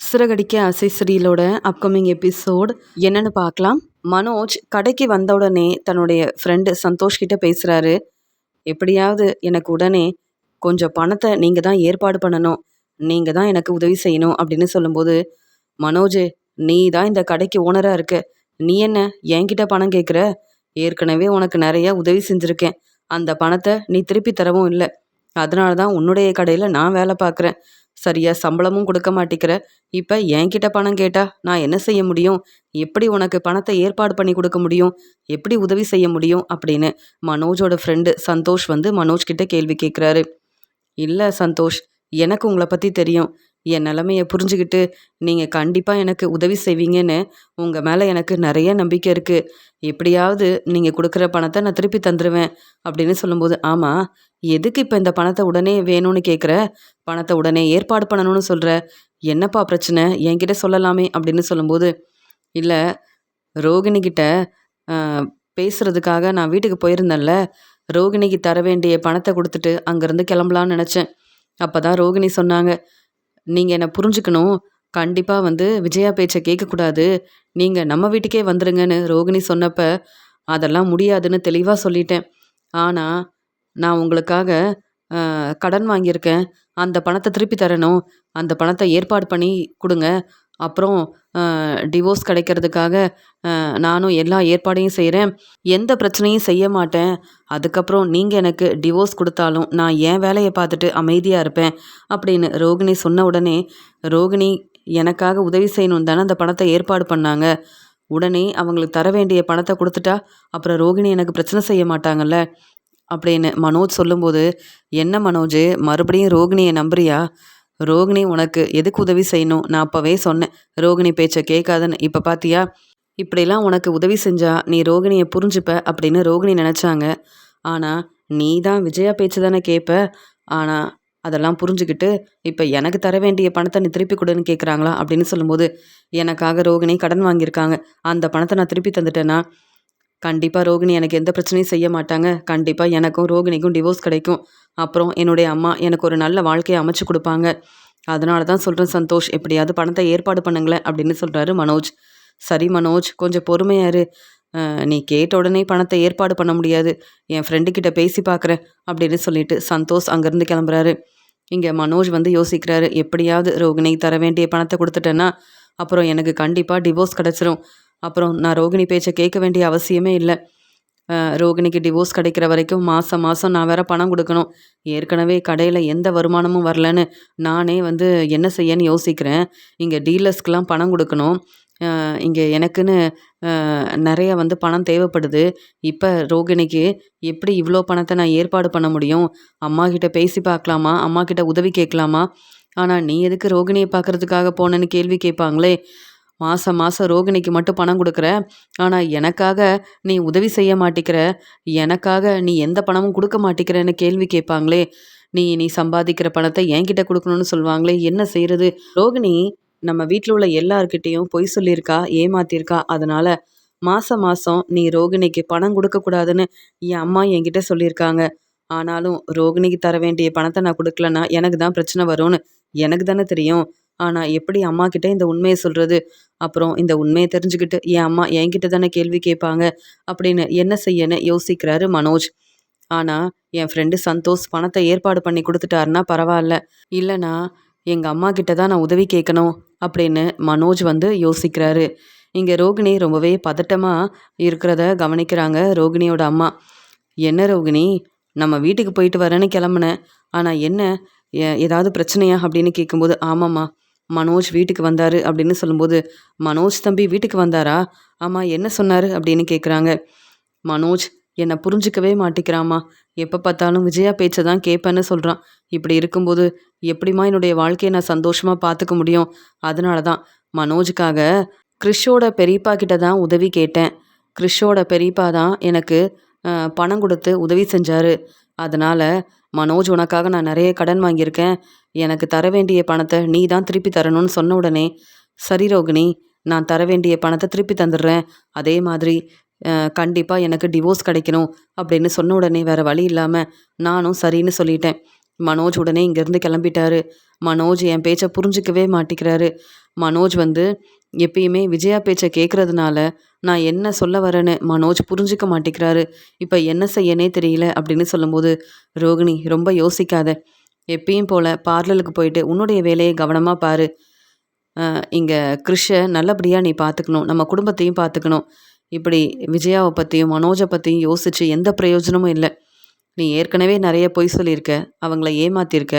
சிறகடிக்க ஆசை சீரியலோட upcoming episode என்னன்னு பார்க்கலாம். மனோஜ் கடைக்கு வந்த உடனே தன்னுடைய ஃப்ரெண்டு சந்தோஷ் கிட்ட பேசுகிறாரு. எப்படியாவது எனக்கு உடனே கொஞ்சம் பணத்தை நீங்கள் தான் ஏற்பாடு பண்ணணும், நீங்கள் தான் எனக்கு உதவி செய்யணும் அப்படின்னு சொல்லும்போது, மனோஜ், நீ தான் இந்த கடைக்கு ஓனராக இருக்க, நீ என்ன என்கிட்ட பணம் கேட்குற? ஏற்கனவே உனக்கு நிறைய உதவி செஞ்சுருக்கேன், அந்த பணத்தை நீ திருப்பி தரவும் இல்லை. அதனால தான் உன்னுடைய கடையில் நான் வேலை பார்க்குறேன், சரியா சம்பளமும் கொடுக்க மாட்டேங்கிற. இப்போ என்கிட்ட பணம் கேட்டா நான் என்ன செய்ய முடியும்? எப்படி உனக்கு பணத்தை ஏற்பாடு பண்ணி கொடுக்க முடியும்? எப்படி உதவி செய்ய முடியும் அப்படின்னு மனோஜோட ஃப்ரெண்டு சந்தோஷ் வந்து மனோஜ் கிட்ட கேள்வி கேட்குறாரு. இல்லை சந்தோஷ், எனக்கு உங்களை பற்றி தெரியும். என் நிலமையை புரிஞ்சுக்கிட்டு நீங்கள் கண்டிப்பாக எனக்கு உதவி செய்வீங்கன்னு உங்கள் மேலே எனக்கு நிறைய நம்பிக்கை இருக்குது. எப்படியாவது நீங்கள் கொடுக்குற பணத்தை நான் திருப்பி தந்துடுவேன் அப்படின்னு சொல்லும்போது, ஆமாம், எதுக்கு இப்போ இந்த பணத்தை உடனே வேணும்னு கேட்குற? பணத்தை உடனே ஏற்பாடு பண்ணணும்னு சொல்கிற, என்னப்பா பிரச்சனை, என்கிட்ட சொல்லலாமே அப்படின்னு சொல்லும்போது, இல்லை, ரோகிணிகிட்ட பேசுகிறதுக்காக நான் வீட்டுக்கு போயிருந்தேன்ல, ரோகிணிக்கு தர வேண்டிய பணத்தை கொடுத்துட்டு அங்கேருந்து கிளம்பலான்னு நினச்சேன். அப்போ தான் ரோகிணி சொன்னாங்க, நீங்கள் என்னை புரிஞ்சுக்கணும், கண்டிப்பாக வந்து விஜயா பேச்சை கேட்கக்கூடாது, நீங்கள் நம்ம வீட்டுக்கே வந்துடுங்கன்னு ரோகிணி சொன்னப்ப அதெல்லாம் முடியாதுன்னு தெளிவாக சொல்லிட்டேன். ஆனால் நான் உங்களுக்காக கடன் வாங்கியிருக்கேன், அந்த பணத்தை திருப்பி தரணும், அந்த பணத்தை ஏற்பாடு பண்ணி கொடுங்க. அப்புறம் டிவோர்ஸ் கிடைக்கிறதுக்காக நானும் எல்லா ஏற்பாடையும் செய்கிறேன், எந்த பிரச்சனையும் செய்ய மாட்டேன். அதுக்கப்புறம் நீங்கள் எனக்கு டிவோர்ஸ் கொடுத்தாலும் நான் என் வேலையை பார்த்துட்டு அமைதியாக இருப்பேன் அப்படின்னு ரோகிணி சொன்ன உடனே, ரோகிணி எனக்காக உதவி செய்யணும் தானே அந்த பணத்தை ஏற்பாடு பண்ணாங்க, உடனே அவங்களுக்கு தர வேண்டிய பணத்தை கொடுத்துட்டா அப்புறம் ரோகிணி எனக்கு பிரச்சனை செய்ய மாட்டாங்கல்ல அப்படின்னு மனோஜ் சொல்லும்போது, என்ன மனோஜ், மறுபடியும் ரோகிணியை நம்புறியா? ரோகிணி உனக்கு எதுக்கு உதவி செய்யணும்? நான் அப்போவே சொன்னேன், ரோகிணி பேச்சை கேட்காதன்னு. இப்போ பார்த்தியா, இப்படிலாம் உனக்கு உதவி செஞ்சா நீ ரோகிணியை புரிஞ்சுப்ப அப்படின்னு ரோகிணி நினச்சாங்க. ஆனால் நீ தான் விஜயா பேச்சு தானே கேட்ப. ஆனால் அதெல்லாம் புரிஞ்சுக்கிட்டு இப்போ எனக்கு தர வேண்டிய பணத்தை நீ திருப்பி கொடுன்னு கேட்குறாங்களா அப்படின்னு சொல்லும்போது, எனக்காக ரோகிணி கடன் வாங்கியிருக்காங்க, அந்த பணத்தை நான் திருப்பி தந்துட்டேன்னா கண்டிப்பாக ரோகிணி எனக்கு எந்த பிரச்சனையும் செய்ய மாட்டாங்க, கண்டிப்பாக எனக்கும் ரோகிணிக்கும் டிவோர்ஸ் கிடைக்கும், அப்புறம் என்னுடைய அம்மா எனக்கு ஒரு நல்ல வாழ்க்கையை அமைச்சு கொடுப்பாங்க. அதனால தான் சொல்கிறேன் சந்தோஷ், எப்படியாவது பணத்தை ஏற்பாடு பண்ணுங்களேன் அப்படின்னு சொல்கிறாரு மனோஜ். சரி மனோஜ், கொஞ்சம் பொறுமையாரு, நீ கேட்ட உடனே பணத்தை ஏற்பாடு பண்ண முடியாது, என் ஃப்ரெண்டுக்கிட்ட பேசி பார்க்குறேன் அப்படின்னு சொல்லிட்டு சந்தோஷ் அங்கேருந்து கிளம்புறாரு. இங்கே மனோஜ் வந்து யோசிக்கிறாரு, எப்படியாவது ரோகிணிக்கு தர வேண்டிய பணத்தை கொடுத்துட்டேன்னா அப்புறம் எனக்கு கண்டிப்பாக டிவோர்ஸ் கிடச்சிரும், அப்புறம் நான் ரோகிணி பேச்சை கேட்க வேண்டிய அவசியமே இல்லை. ரோகிணிக்கு டிவோர்ஸ் கிடைக்கிற வரைக்கும் மாதம் மாதம் நான் வேற பணம் கொடுக்கணும், ஏற்கனவே கடையில் எந்த வருமானமும் வரலன்னு நானே வந்து என்ன செய்யன்னு யோசிக்கிறேன். இங்கே டீலர்ஸ்க்கெலாம் பணம் கொடுக்கணும், இங்கே எனக்குன்னு நிறைய வந்து பணம் தேவைப்படுது. இப்போ ரோகிணிக்கு எப்படி இவ்வளோ பணத்தை நான் ஏற்பாடு பண்ண முடியும்? அம்மா கிட்ட பேசி பார்க்கலாமா, அம்மா கிட்ட உதவி கேட்கலாமா? ஆனால் நீ எதுக்கு ரோகிணியை பார்க்குறதுக்காக போனேன்னு கேள்வி கேட்பாங்களே. மாதம் மாதம் ரோகிணிக்கு மட்டும் பணம் கொடுக்குற, ஆனால் எனக்காக நீ உதவி செய்ய மாட்டேங்கிற, எனக்காக நீ எந்த பணமும் கொடுக்க மாட்டேங்கிறன்னு கேள்வி கேட்பாங்களே. நீ நீ சம்பாதிக்கிற பணத்தை என்கிட்ட கொடுக்கணும்னு சொல்லுவாங்களே, என்ன செய்கிறது? ரோகிணி நம்ம வீட்டில் உள்ள எல்லார்கிட்டேயும் பொய் சொல்லியிருக்கா, ஏமாத்தியிருக்கா. அதனால் மாதம் மாதம் நீ ரோகிணிக்கு பணம் கொடுக்கக்கூடாதுன்னு என் அம்மா என்கிட்ட சொல்லியிருக்காங்க. ஆனாலும் ரோகிணிக்கு தர வேண்டிய பணத்தை நான் கொடுக்கலன்னா எனக்கு தான் பிரச்சனை வரும்னு எனக்கு தானே தெரியும். ஆனால் எப்படி அம்மா கிட்ட இந்த உண்மையை சொல்கிறது? அப்புறம் இந்த உண்மையை தெரிஞ்சுக்கிட்டு என் அம்மா என்கிட்ட தானே கேள்வி கேட்பாங்க அப்படின்னு என்ன செய்யன்னு யோசிக்கிறாரு மனோஜ். ஆனால் என் ஃப்ரெண்டு சந்தோஷ் பணத்தை ஏற்பாடு பண்ணி கொடுத்துட்டாருன்னா பரவாயில்ல, இல்லைனா எங்கள் அம்மா கிட்ட தான் நான் உதவி கேட்கணும் அப்படின்னு மனோஜ் வந்து யோசிக்கிறாரு. இங்கே ரோகிணி ரொம்பவே பதட்டமாக இருக்கிறத கவனிக்கிறாங்க ரோகிணியோட அம்மா. என்ன ரோகிணி, நம்ம வீட்டுக்கு போயிட்டு வரேன்னு கிளம்புனேன், ஆனால் என்ன ஏதாவது பிரச்சனையா அப்படின்னு கேட்கும்போது, ஆமாம்மா, மனோஜ் வீட்டுக்கு வந்தார் அப்படின்னு சொல்லும்போது, மனோஜ் தம்பி வீட்டுக்கு வந்தாரா? ஆமாம், என்ன சொன்னார் அப்படின்னு கேட்குறாங்க. மனோஜ் என்னை புரிஞ்சிக்கவே மாட்டேங்கிறாம்மா, எப்போ பார்த்தாலும் விஜயா பேச்சை தான் கேட்பேன்னு சொல்கிறான். இப்படி இருக்கும்போது எப்படிம்மா என்னுடைய வாழ்க்கையை நான் சந்தோஷமாக பார்த்துக்க முடியும்? அதனால தான் மனோஜுக்காக கிறிஷோட பெரியப்பா கிட்ட தான் உதவி கேட்டேன். கிறிஷோட பெரியப்பா தான் எனக்கு பணம் கொடுத்து உதவி செஞ்சார். அதனால் மனோஜ், உனக்காக நான் நிறைய கடன் வாங்கியிருக்கேன், எனக்கு தர வேண்டிய பணத்தை நீ தான் திருப்பி தரணும்னு சொன்ன உடனே, சரி ரோகிணி, நான் தர வேண்டிய பணத்தை திருப்பி தந்துடுறேன், அதே மாதிரி கண்டிப்பாக எனக்கு டிவோர்ஸ் கிடைக்கணும் அப்படின்னு சொன்ன உடனே வேறு வழி இல்லாமல் நானும் சரின்னு சொல்லிட்டேன். மனோஜ் உடனே இங்கேருந்து கிளம்பிட்டாரு. மனோஜ் என் பேச்சை புரிஞ்சிக்கவே மாட்டேங்கிறாரு. மனோஜ் வந்து எப்பயுமே விஜயா பேச்சை கேட்கறதுனால நான் என்ன சொல்ல வரேன்னு மனோஜ் புரிஞ்சுக்க மாட்டேங்கிறாரு. இப்போ என்ன செய்யனே தெரியல அப்படின்னு சொல்லும்போது, ரோகிணி ரொம்ப யோசிக்காத. எப்பயும் போல பார்லருக்கு போயிட்டு உன்னுடைய வேலையை கவனமாக பாரு. இங்க கிறிஷ நல்லபடியா நீ பார்த்துக்கணும். நம்ம குடும்பத்தையும் பார்த்துக்கணும். இப்படி விஜயாவ பத்தியும், மனோஜ பத்தியும் யோசிச்சு எந்த பிரயோஜனமும் இல்ல. நீ ஏற்கனவே நெறைய பொய் சொல்லியிருக்க. அவங்கள ஏமாத்தியிருக்க.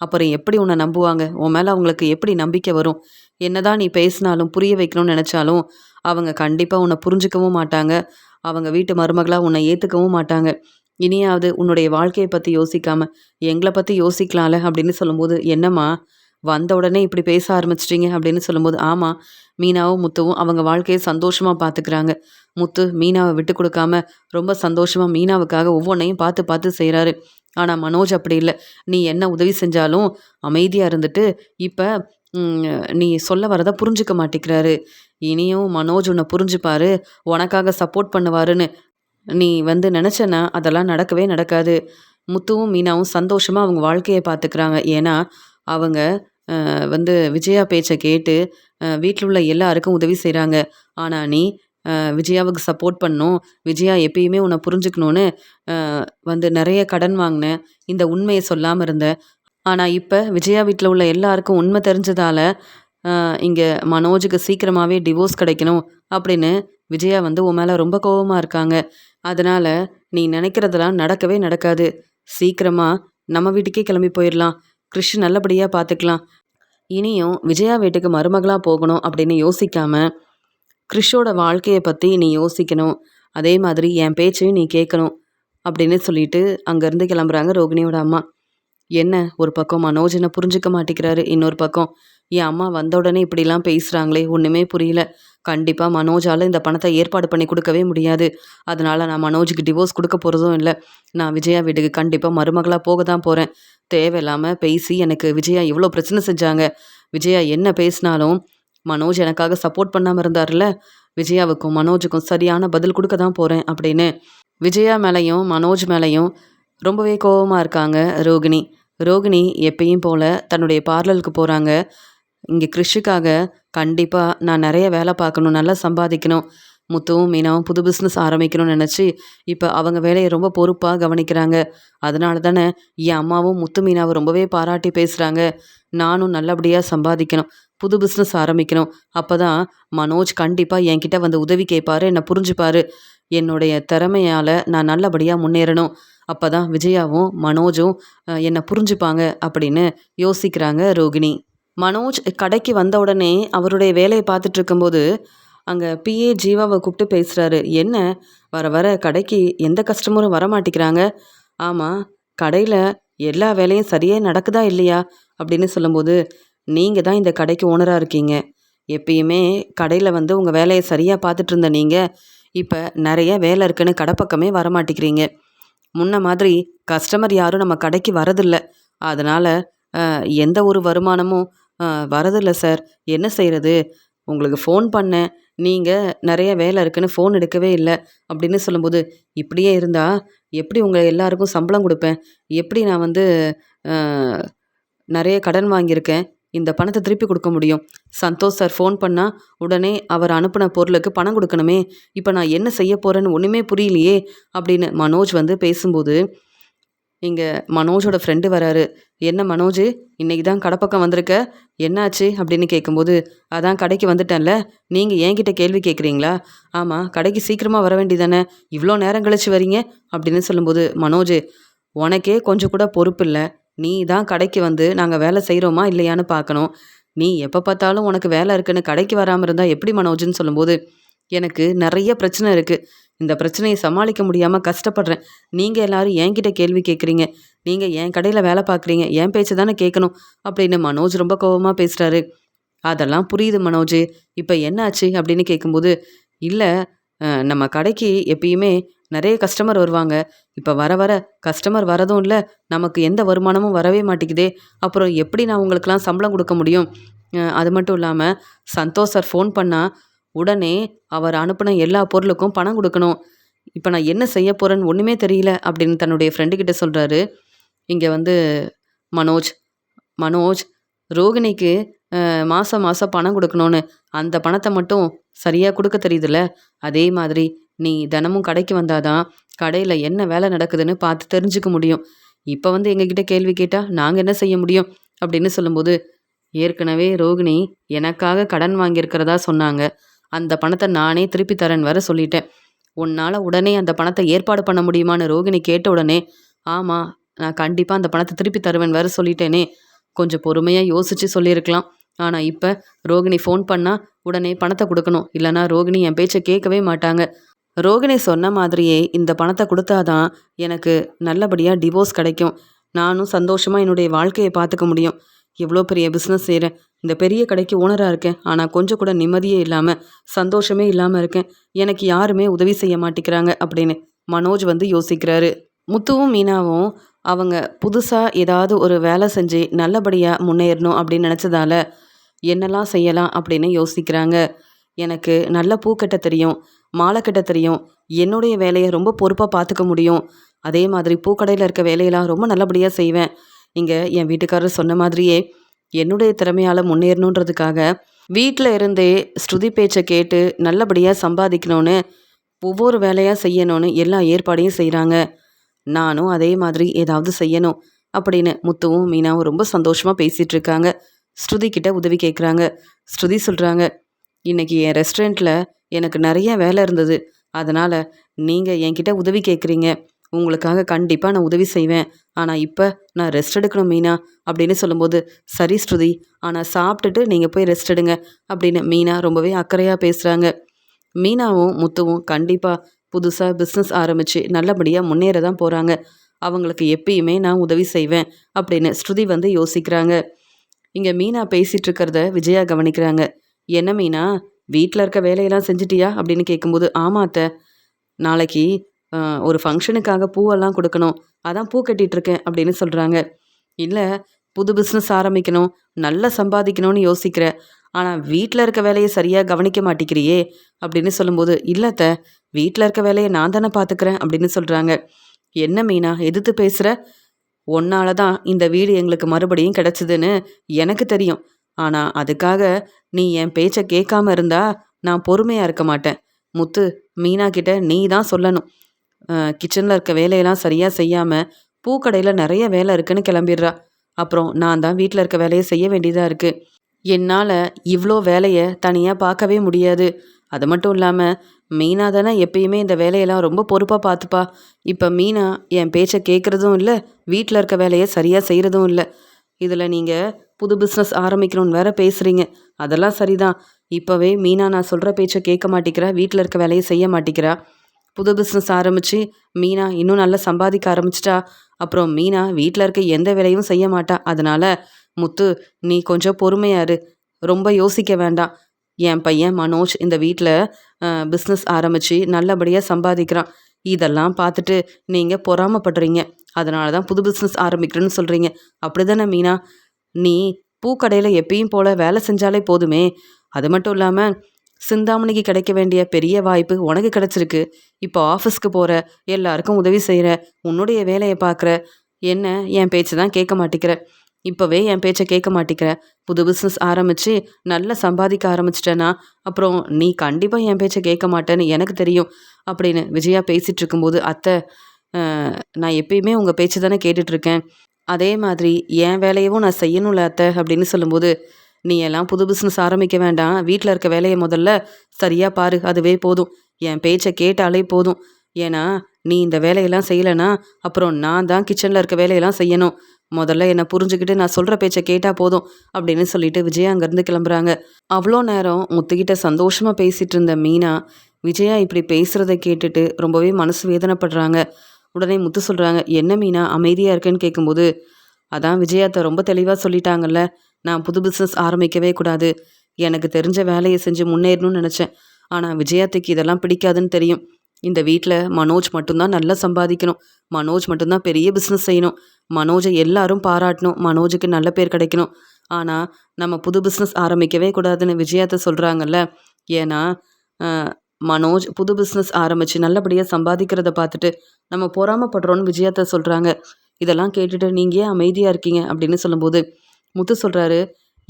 அப்புறம் எப்படி உன்ன நம்புவாங்க? உன் மேல அவங்களுக்கு எப்படி நம்பிக்கை வரும்? என்னதான் நீ பேசினாலும், புரிய வைக்கணும்னு நெனச்சாலும், அவங்க கண்டிப்பா உன்ன புரிஞ்சுக்கவும் மாட்டாங்க. அவங்க வீட்டு மருமகளா உன்ன ஏத்துக்கவும் மாட்டாங்க. இனியாவது உன்னுடைய வாழ்க்கைய பத்தி யோசிக்காம, எங்கள பத்தி யோசிக்கலாம்ல அப்படின்னு சொல்லும்போது, "என்னம்மா வந்த உடனே இப்படி பேச ஆரம்பிச்சிட்டீங்க?" அப்படின்னு சொல்லும்போது, "ஆமா, மீனாவும், முத்துவும் அவங்க வாழ்க்கைய சந்தோஷமா பார்த்துக்கிறாங்க. முத்து மீனாவ விட்டு குடுக்காம ரொம்ப சந்தோஷமா மீனாவுக்காக ஒவ்வொன்னையும் பார்த்து பார்த்து செய்றாரு. ஆனா மனோஜ் அப்படி இல்ல. நீ என்ன உதவி செஞ்சாலும் அமைதியா இருந்துட்டு, இப்ப ம் நீ சொல்ல வரத புரிஞ்சுக்க மாட்டேங்கிறாரு. இனியும் மனோஜ் உன்ன புரிஞ்சுப்பாரு, உனக்காக சப்போர்ட் பண்ணுவாருன்னு நீ வந்து நெனச்சேன்னா, அதெல்லாம் நடக்கவே நடக்காது. முத்துவும், மீனாவும் சந்தோஷமா அவங்க வாழ்க்கைய பார்த்துக்கிறாங்க. ஏன்னா, அவங்க வந்து விஜயா பேச்ச கேட்டு வீட்ல உள்ள எல்லாருக்கும் உதவி செய்றாங்க. ஆனா நீ விஜயாவுக்கு சப்போர்ட் பண்ணணும். விஜயா எப்பயுமே உன்ன புரிஞ்சுக்கணும்னு அ வந்து நெறைய கடன் வாங்குன. இந்த உண்மைய சொல்லாம இருந்த. ஆனா இப்ப விஜயா வீட்ல உள்ள எல்லாருக்கும் உண்மை தெரிஞ்சதால, அ இங்க மனோஜுக்கு சீக்கிரமாவே டிவோர்ஸ் கிடைக்கணும் அப்படின்னு விஜயா வந்து உன் மேல ரொம்ப கோவமா இருக்காங்க. அதனால நீ நினைக்கிறதெல்லாம் நடக்கவே நடக்காது. சீக்கிரமா நம்ம வீட்டுக்கே கிளம்பி போயிரலாம். கிறிஷ் நல்லபடியா பார்த்துக்கலாம். இனியும் விஜயா வீட்டுக்கு மருமகளா போகணும் அப்படின்னு யோசிக்காம, கிறிஷோட வாழ்க்கைய பத்தி நீ யோசிக்கணும். அதே மாதிரி என் பேச்சையும் நீ கேட்கணும். அப்படின்னு சொல்லிட்டு அங்கேருந்து கிளம்புறாங்க ரோகிணியோட அம்மா. என்ன ஒரு பக்கம் மனோஜ் என்ன புரிஞ்சுக்க மாட்டேங்கிறாரு. இன்னொரு பக்கம் என் அம்மா வந்த உடனே இப்படிலாம் பேசுகிறாங்களே ஒன்றுமே புரியல. கண்டிப்பாக மனோஜால் இந்த பணத்தை ஏற்பாடு பண்ணி கொடுக்கவே முடியாது. அதனால நான் மனோஜுக்கு டிவோர்ஸ் கொடுக்க போகிறதும் இல்லை. நான் விஜயா வீட்டுக்கு கண்டிப்பாக மருமகளாக போக தான் போகிறேன். தேவையில்லாமல் பேசி எனக்கு விஜயா இவ்வளோ பிரச்சனை செஞ்சாங்க. விஜயா என்ன பேசினாலும் மனோஜ் எனக்காக சப்போர்ட் பண்ணாமல் இருந்தார்ல. விஜயாவுக்கும் மனோஜுக்கும் சரியான பதில் கொடுக்க தான் போகிறேன் அப்படின்னு விஜயா மேலேயும் மனோஜ் மேலேயும் ரொம்பவே கோவமாக இருக்காங்க ரோகிணி. ரோகிணி எப்பயும் போல தன்னுடைய பார்லருக்கு போகிறாங்க. இங்கே கிறிஷுக்காக கண்டிப்பாக நான் நிறைய வேலை பார்க்கணும், நல்லா சம்பாதிக்கணும். முத்துவும் மீனாவும் புது பிஸ்னஸ் ஆரம்பிக்கணும்னு நினச்சி இப்போ அவங்க வேலையை ரொம்ப பொறுப்பாக கவனிக்கிறாங்க. அதனால தானே என் அம்மாவும் முத்து மீனாவை ரொம்பவே பாராட்டி பேசுகிறாங்க. நானும் நல்லபடியாக சம்பாதிக்கணும், புது பிஸ்னஸ் ஆரம்பிக்கணும். அப்போ தான் மனோஜ் கண்டிப்பாக என்கிட்ட வந்து உதவி கேட்பாரு, என்னை புரிஞ்சுப்பாரு. என்னுடைய திறமையால் நான் நல்லபடியாக முன்னேறணும். அப்போ தான் விஜயாவும் மனோஜும் என்னை புரிஞ்சுப்பாங்க அப்படின்னு யோசிக்கிறாங்க ரோகிணி. மனோஜ் கடைக்கு வந்த உடனே அவருடைய வேலையை பார்த்துட்டு இருக்கும்போது அங்கே பிஏ ஜீவாவை கூப்பிட்டு பேசுகிறாரு. என்ன வர வர கடைக்கு எந்த கஸ்டமரும் வர மாட்டேங்கிறாங்க. ஆமாம், கடையில் எல்லா வேலையும் சரியாக நடக்குதா இல்லையா அப்படின்னு சொல்லும்போது, நீங்கள் தான் இந்த கடைக்கு ஓனராக இருக்கீங்க. எப்பயுமே கடையில் வந்து உங்கள் வேலையை சரியாக பார்த்துட்டு இருந்த நீங்கள் இப்போ நிறைய வேலை இருக்குன்னு கடை பக்கமே வரமாட்டேங்கிறீங்க. முன்ன மாதிரி கஸ்டமர் யாரும் நம்ம கடைக்கு வரதில்ல. அதனால் எந்த ஒரு வருமானமும் வரதில்ல சார். என்ன செய்கிறது? உங்களுக்கு ஃபோன் பண்ணேன். நீங்கள் நிறைய வேலை இருக்குன்னு ஃபோன் எடுக்கவே இல்லை அப்படின்னு சொல்லும்போது, இப்படியே இருந்தால் எப்படி உங்கள் எல்லாருக்கும் சம்பளம் கொடுப்பேன்? எப்படி நான் வந்து அ நிறைய கடன் வாங்கியிருக்கேன். இந்த பணத்தை திருப்பி கொடுக்க முடியும். சந்தோஷ் சார் ஃபோன் பண்ணால் உடனே அவர் அனுப்பின பொருளுக்கு பணம் கொடுக்கணுமே. இப்போ நான் என்ன செய்ய போகிறேன்னு ஒன்றுமே புரியலையே அப்படின்னு மனோஜ் வந்து பேசும்போது, இங்கே மனோஜோட ஃப்ரெண்டு வராரு. என்ன மனோஜ், இன்னைக்கு தான் கடை பக்கம் வந்திருக்க, என்னாச்சு அப்படின்னு கேட்கும்போது, அதான் கடைக்கு வந்துட்டேன்ல, நீங்கள் என்கிட்ட கேள்வி கேட்குறீங்களா? ஆமாம், கடைக்கு சீக்கிரமாக வர வேண்டியதானே, இவ்வளோ நேரம் கழிச்சு வரீங்க அப்படின்னு சொல்லும்போது, மனோஜ் உனக்கே கொஞ்சம் கூட பொறுப்பு இல்லை. நீ தான் கடைக்கு வந்து நாங்கள் வேலை செய்கிறோமா இல்லையான்னு பார்க்கணும். நீ எப்போ பார்த்தாலும் உனக்கு வேலை இருக்குன்னு கடைக்கு வராமல் இருந்தால் எப்படி மனோஜ்னு சொல்லும்போது, எனக்கு நிறைய பிரச்சனை இருக்குது. இந்த பிரச்சனையை சமாளிக்க முடியாமல் கஷ்டப்படுறேன். நீங்கள் எல்லாரும் என்கிட்ட கேள்வி கேட்குறீங்க. நீங்கள் என் கடையில் வேலை பார்க்குறீங்க. என் பேச்சு தானே கேட்கணும் அப்படின்னு மனோஜ் ரொம்ப கோவமாக பேசுகிறாரு. அதெல்லாம் புரியுது மனோஜ். இப்போ என்னாச்சு அப்படின்னு கேட்கும்போது, இல்லை நம்ம கடைக்கு எப்பயுமே நிறைய கஸ்டமர் வருவாங்க. இப்போ வர வர கஸ்டமர் வரதும் இல்லை, நமக்கு எந்த வருமானமும் வரவே மாட்டேங்குதே. அப்புறம் எப்படி நான் உங்களுக்கெல்லாம் சம்பளம் கொடுக்க முடியும்? அது மட்டும் இல்லாமல் சந்தோஷ் சார் ஃபோன் பண்ணால் உடனே அவர் அனுப்பின எல்லா பொருளுக்கும் பணம் கொடுக்கணும். இப்போ நான் என்ன செய்ய போகிறேன்னு ஒன்றுமே தெரியல அப்படின்னு தன்னுடைய ஃப்ரெண்டு கிட்ட சொல்கிறாரு. இங்கே வந்து மனோஜ் மனோஜ் ரோகிணிக்கு மாதம் மாதம் பணம் கொடுக்கணும்னு. அந்த பணத்தை மட்டும் சரியாக கொடுக்க தெரியுதுல்ல. அதே மாதிரி நீ தினமும் கடைக்கு வந்தாதான் கடையில் என்ன வேலை நடக்குதுன்னு பார்த்து தெரிஞ்சுக்க முடியும். இப்போ வந்து எங்ககிட்ட கேள்வி கேட்டால் நாங்கள் என்ன செய்ய முடியும் அப்படின்னு சொல்லும்போது, ஏற்கனவே ரோகிணி எனக்காக கடன் வாங்கியிருக்கிறதா சொன்னாங்க. அந்த பணத்தை நானே திருப்பி தரேன்னு வேற சொல்லிட்டேன். உன்னால் உடனே அந்த பணத்தை ஏற்பாடு பண்ண முடியுமான்னு ரோகிணி கேட்ட உடனே, ஆமாம், நான் கண்டிப்பாக அந்த பணத்தை திருப்பி தருவேன் வேற சொல்லிட்டேனே. கொஞ்சம் பொறுமையாக யோசிச்சு சொல்லியிருக்கலாம். ஆனால் இப்போ ரோகிணி ஃபோன் பண்ணால் உடனே பணத்தை கொடுக்கணும். இல்லைனா ரோகிணி என் பேச்சை கேட்கவே மாட்டாங்க. ரோகிணி சொன்ன மாதிரியே இந்த பணத்தை கொடுத்தாதான் எனக்கு நல்லபடியாக டிவோர்ஸ் கிடைக்கும். நானும் சந்தோஷமாக என்னுடைய வாழ்க்கையை பார்த்துக்க முடியும். எவ்வளோ பெரிய பிஸ்னஸ் செய்கிறேன். இந்த பெரிய கடைக்கு ஓனராக இருக்கேன். ஆனால் கொஞ்சம் கூட நிம்மதியே இல்லாமல் சந்தோஷமே இல்லாமல் இருக்கேன். எனக்கு யாருமே உதவி செய்ய மாட்டேங்கிறாங்க அப்படின்னு மனோஜ் வந்து யோசிக்கிறாரு. முத்துவும் மீனாவும் அவங்க புதுசாக ஏதாவது ஒரு வேலை செஞ்சு நல்லபடியாக முன்னேறணும் அப்படின்னு நினச்சதால என்னெல்லாம் செய்யலாம் அப்படின்னு யோசிக்கிறாங்க. எனக்கு நல்ல பூ கட்ட தெரியும், மாலை கட்ட தெரியும், என்னுடைய வேலையை ரொம்ப பொறுப்பாக பார்த்துக்க முடியும். அதே மாதிரி பூக்கடையில் இருக்க வேலையெல்லாம் ரொம்ப நல்லபடியாக செய்வேன். இங்கே என் வீட்டுக்காரர் சொன்ன மாதிரியே என்னுடைய திறமையால் முன்னேறணுன்றதுக்காக வீட்டில் இருந்தே ஸ்ருதி பேச்சை கேட்டு நல்லபடியாக சம்பாதிக்கணும்னு ஒவ்வொரு வேலையாக செய்யணும்னு எல்லா ஏற்பாடையும் செய்கிறாங்க. நானும் அதே மாதிரி ஏதாவது செய்யணும் அப்படின்னு முத்துவும் மீனாவும் ரொம்ப சந்தோஷமாக பேசிகிட்டு இருக்காங்க. ஸ்ருதி கிட்ட உதவி கேட்குறாங்க. ஸ்ருதி சொல்கிறாங்க, இன்னைக்கு என் ரெஸ்டாரண்ட்டில் எனக்கு நிறைய வேலை இருந்தது. அதனால் நீங்கள் என்கிட்ட உதவி கேட்குறீங்க. உங்களுக்காக கண்டிப்பாக நான் உதவி செய்வேன். ஆனால் இப்போ நான் ரெஸ்ட் எடுக்கணும் மீனா அப்படின்னு சொல்லும்போது, சரி ஸ்ருதி, ஆனால் சாப்பிட்டுட்டு நீங்கள் போய் ரெஸ்ட் எடுங்க அப்படின்னு மீனா ரொம்பவே அக்கறையாக பேசுகிறாங்க. மீனாவும் முத்துவும் கண்டிப்பாக புதுசாக பிஸ்னஸ் ஆரம்பித்து நல்லபடியாக முன்னேற தான் போகிறாங்க. அவங்களுக்கு எப்பயுமே நான் உதவி செய்வேன் அப்படின்னு ஸ்ருதி வந்து யோசிக்கிறாங்க. இங்கே மீனா பேசிகிட்டு இருக்கிறத விஜயா கவனிக்கிறாங்க. என்ன மீனா, வீட்டில் இருக்க வேலையெல்லாம் செஞ்சிட்டியா அப்படின்னு கேட்கும்போது, ஆமா அத்தை, நாளைக்கு ஒரு ஃபங்க்ஷனுக்காக பூவெல்லாம் கொடுக்கணும், அதான் பூ கட்டிகிட்ருக்கேன் அப்படின்னு சொல்கிறாங்க. இல்லை, புது பிஸ்னஸ் ஆரம்பிக்கணும், நல்லா சம்பாதிக்கணும்னு யோசிக்கிற, ஆனால் வீட்டில் இருக்க வேலையை சரியாக கவனிக்க மாட்டேங்கிறியே அப்படின்னு சொல்லும்போது, இல்லை அத்தை, வீட்டில் இருக்க வேலையை நான் தானே பார்த்துக்கிறேன் அப்படின்னு சொல்கிறாங்க. என்ன மீனா எதிர்த்து பேசுகிற? உன்னால தான் இந்த வீடு எங்களுக்கு மறுபடியும் கிடச்சிதுன்னு எனக்கு தெரியும். ஆனால் அதுக்காக நீ என் பேச்சை கேட்காம இருந்தா நான் பொறுமையாக இருக்க மாட்டேன். முத்து, மீனா கிட்ட நீ தான் சொல்லணும். கிச்சனில் இருக்க வேலையெல்லாம் சரியாக செய்யாமல் பூக்கடையில் நிறைய வேலை இருக்குன்னு கிளம்பிடுறா. அப்புறம் நான் தான் வீட்டில் இருக்க வேலையை செய்ய வேண்டியதாக இருக்குது. என்னால் இவ்வளோ வேலையை தனியாக பார்க்கவே முடியாது. அது மட்டும் இல்லாமல் மீனா தானே எப்பயுமே இந்த வேலையெல்லாம் ரொம்ப பொறுப்பாக பார்த்துப்பா. இப்போ மீனா என் பேச்சை கேட்குறதும் இல்லை, வீட்டில் இருக்க வேலையை சரியாக செய்கிறதும் இல்லை. இதில் நீங்கள் புது பிஸ்னஸ் ஆரம்பிக்கணும்னு வேற பேசுகிறீங்க. அதெல்லாம் சரிதான். இப்போவே மீனா நான் சொல்கிற பேச்சை கேட்க மாட்டேங்கிறா, வீட்டில் இருக்க வேலையை செய்ய மாட்டேங்கிறா. புது பிஸ்னஸ் ஆரம்பித்து மீனா இன்னும் நல்லா சம்பாதிக்க ஆரம்பிச்சிட்டா அப்புறம் மீனா வீட்டில் இருக்க எந்த வேலையும் செய்ய மாட்டா. அதனால் முத்து, நீ கொஞ்சம் பொறுமையாரு, ரொம்ப யோசிக்க வேண்டாம். என் பையன் மனோஜ் இந்த வீட்டில் பிஸ்னஸ் ஆரம்பித்து நல்லபடியாக சம்பாதிக்கிறான். இதெல்லாம் பார்த்துட்டு நீங்கள் பொறாமப்படுறீங்க. அதனால தான் புது பிஸ்னஸ் ஆரம்பிக்கிறேன்னு சொல்கிறீங்க. அப்படி தானே மீனா? நீ பூக்கடையில் எப்பயும் போல் வேலை செஞ்சாலே போதுமே. அது மட்டும் இல்லாமல் சிந்தாமணிக்கு கிடைக்க வேண்டிய பெரிய வாய்ப்பு உனக்கு கிடச்சிருக்கு. இப்போ ஆஃபீஸ்க்கு போகிற, எல்லாருக்கும் உதவி செய்கிற, உன்னுடைய வேலையை பார்க்குற. என்ன என் பேச்சு தான் கேட்க மாட்டேங்கிற? இப்போவே என் பேச்சை கேட்க மாட்டேங்கிற. புது பிஸ்னஸ் ஆரம்பித்து நல்லா சம்பாதிக்க ஆரம்பிச்சிட்டேன்னா அப்புறம் நீ கண்டிப்பாக என் பேச்சை கேட்க மாட்டேன்னு எனக்கு தெரியும் அப்படின்னு விஜயா பேசிகிட்டு இருக்கும்போது, அத்தை, நான் எப்பயுமே உங்கள் பேச்சு தானே கேட்டுட்ருக்கேன். அதே மாதிரி என் வேலையவும் நான் செய்யணும்ல அத்தை அப்படின்னு சொல்லும்போது, நீ எல்லாம் புது பிஸ்னஸ் ஆரம்பிக்க வேண்டாம். வீட்டில் இருக்க வேலையை முதல்ல சரியாக பாரு, அதுவே போதும். என் பேச்சை கேட்டாலே போதும். ஏன்னா நீ இந்த வேலையெல்லாம் செய்யலைன்னா அப்புறம் நான் தான் கிச்சனில் இருக்க வேலையெல்லாம் செய்யணும். முதல்ல என்னை புரிஞ்சுக்கிட்டு நான் சொல்கிற பேச்சை கேட்டால் போதும் அப்படின்னு சொல்லிட்டு விஜயா அங்கேருந்து கிளம்புறாங்க. அவ்வளோ நேரம் முத்துக்கிட்ட சந்தோஷமாக பேசிகிட்டு இருந்த மீனா விஜயா இப்படி பேசுகிறத கேட்டுட்டு ரொம்பவே மனசு வேதனைப்படுறாங்க. உடனே முத்து சொல்கிறாங்க, என்ன மீனா அமைதியாக இருக்குன்னு கேட்கும்போது, அதான் விஜயாத்தை ரொம்ப தெளிவாக சொல்லிட்டாங்கல்ல, நான் புது பிஸ்னஸ் ஆரம்பிக்கவே கூடாது. எனக்கு தெரிஞ்ச வேலையை செஞ்சு முன்னேறணும்னு நினச்சேன். ஆனால் விஜயாத்துக்கு இதெல்லாம் பிடிக்காதுன்னு தெரியும். இந்த வீட்டில் மனோஜ் மட்டும்தான் நல்லா சம்பாதிக்கணும், மனோஜ் மட்டும்தான் பெரிய பிஸ்னஸ் செய்யணும், மனோஜை எல்லாரும் பாராட்டணும், மனோஜுக்கு நல்ல பேர் கிடைக்கணும். ஆனால் நம்ம புது பிஸ்னஸ் ஆரம்பிக்கவே கூடாதுன்னு விஜயாத்தை சொல்கிறாங்கல்ல. ஏன்னா மனோஜ் புது பிஸ்னஸ் ஆரம்பித்து நல்லபடியாக சம்பாதிக்கிறத பார்த்துட்டு நம்ம பொறாமப்படுறோன்னு விஜயாத்தை சொல்கிறாங்க. இதெல்லாம் கேட்டுட்டு நீங்கள் ஏன் அமைதியாக இருக்கீங்க அப்படின்னு சொல்லும்போது முத்து சொல்கிறாரு,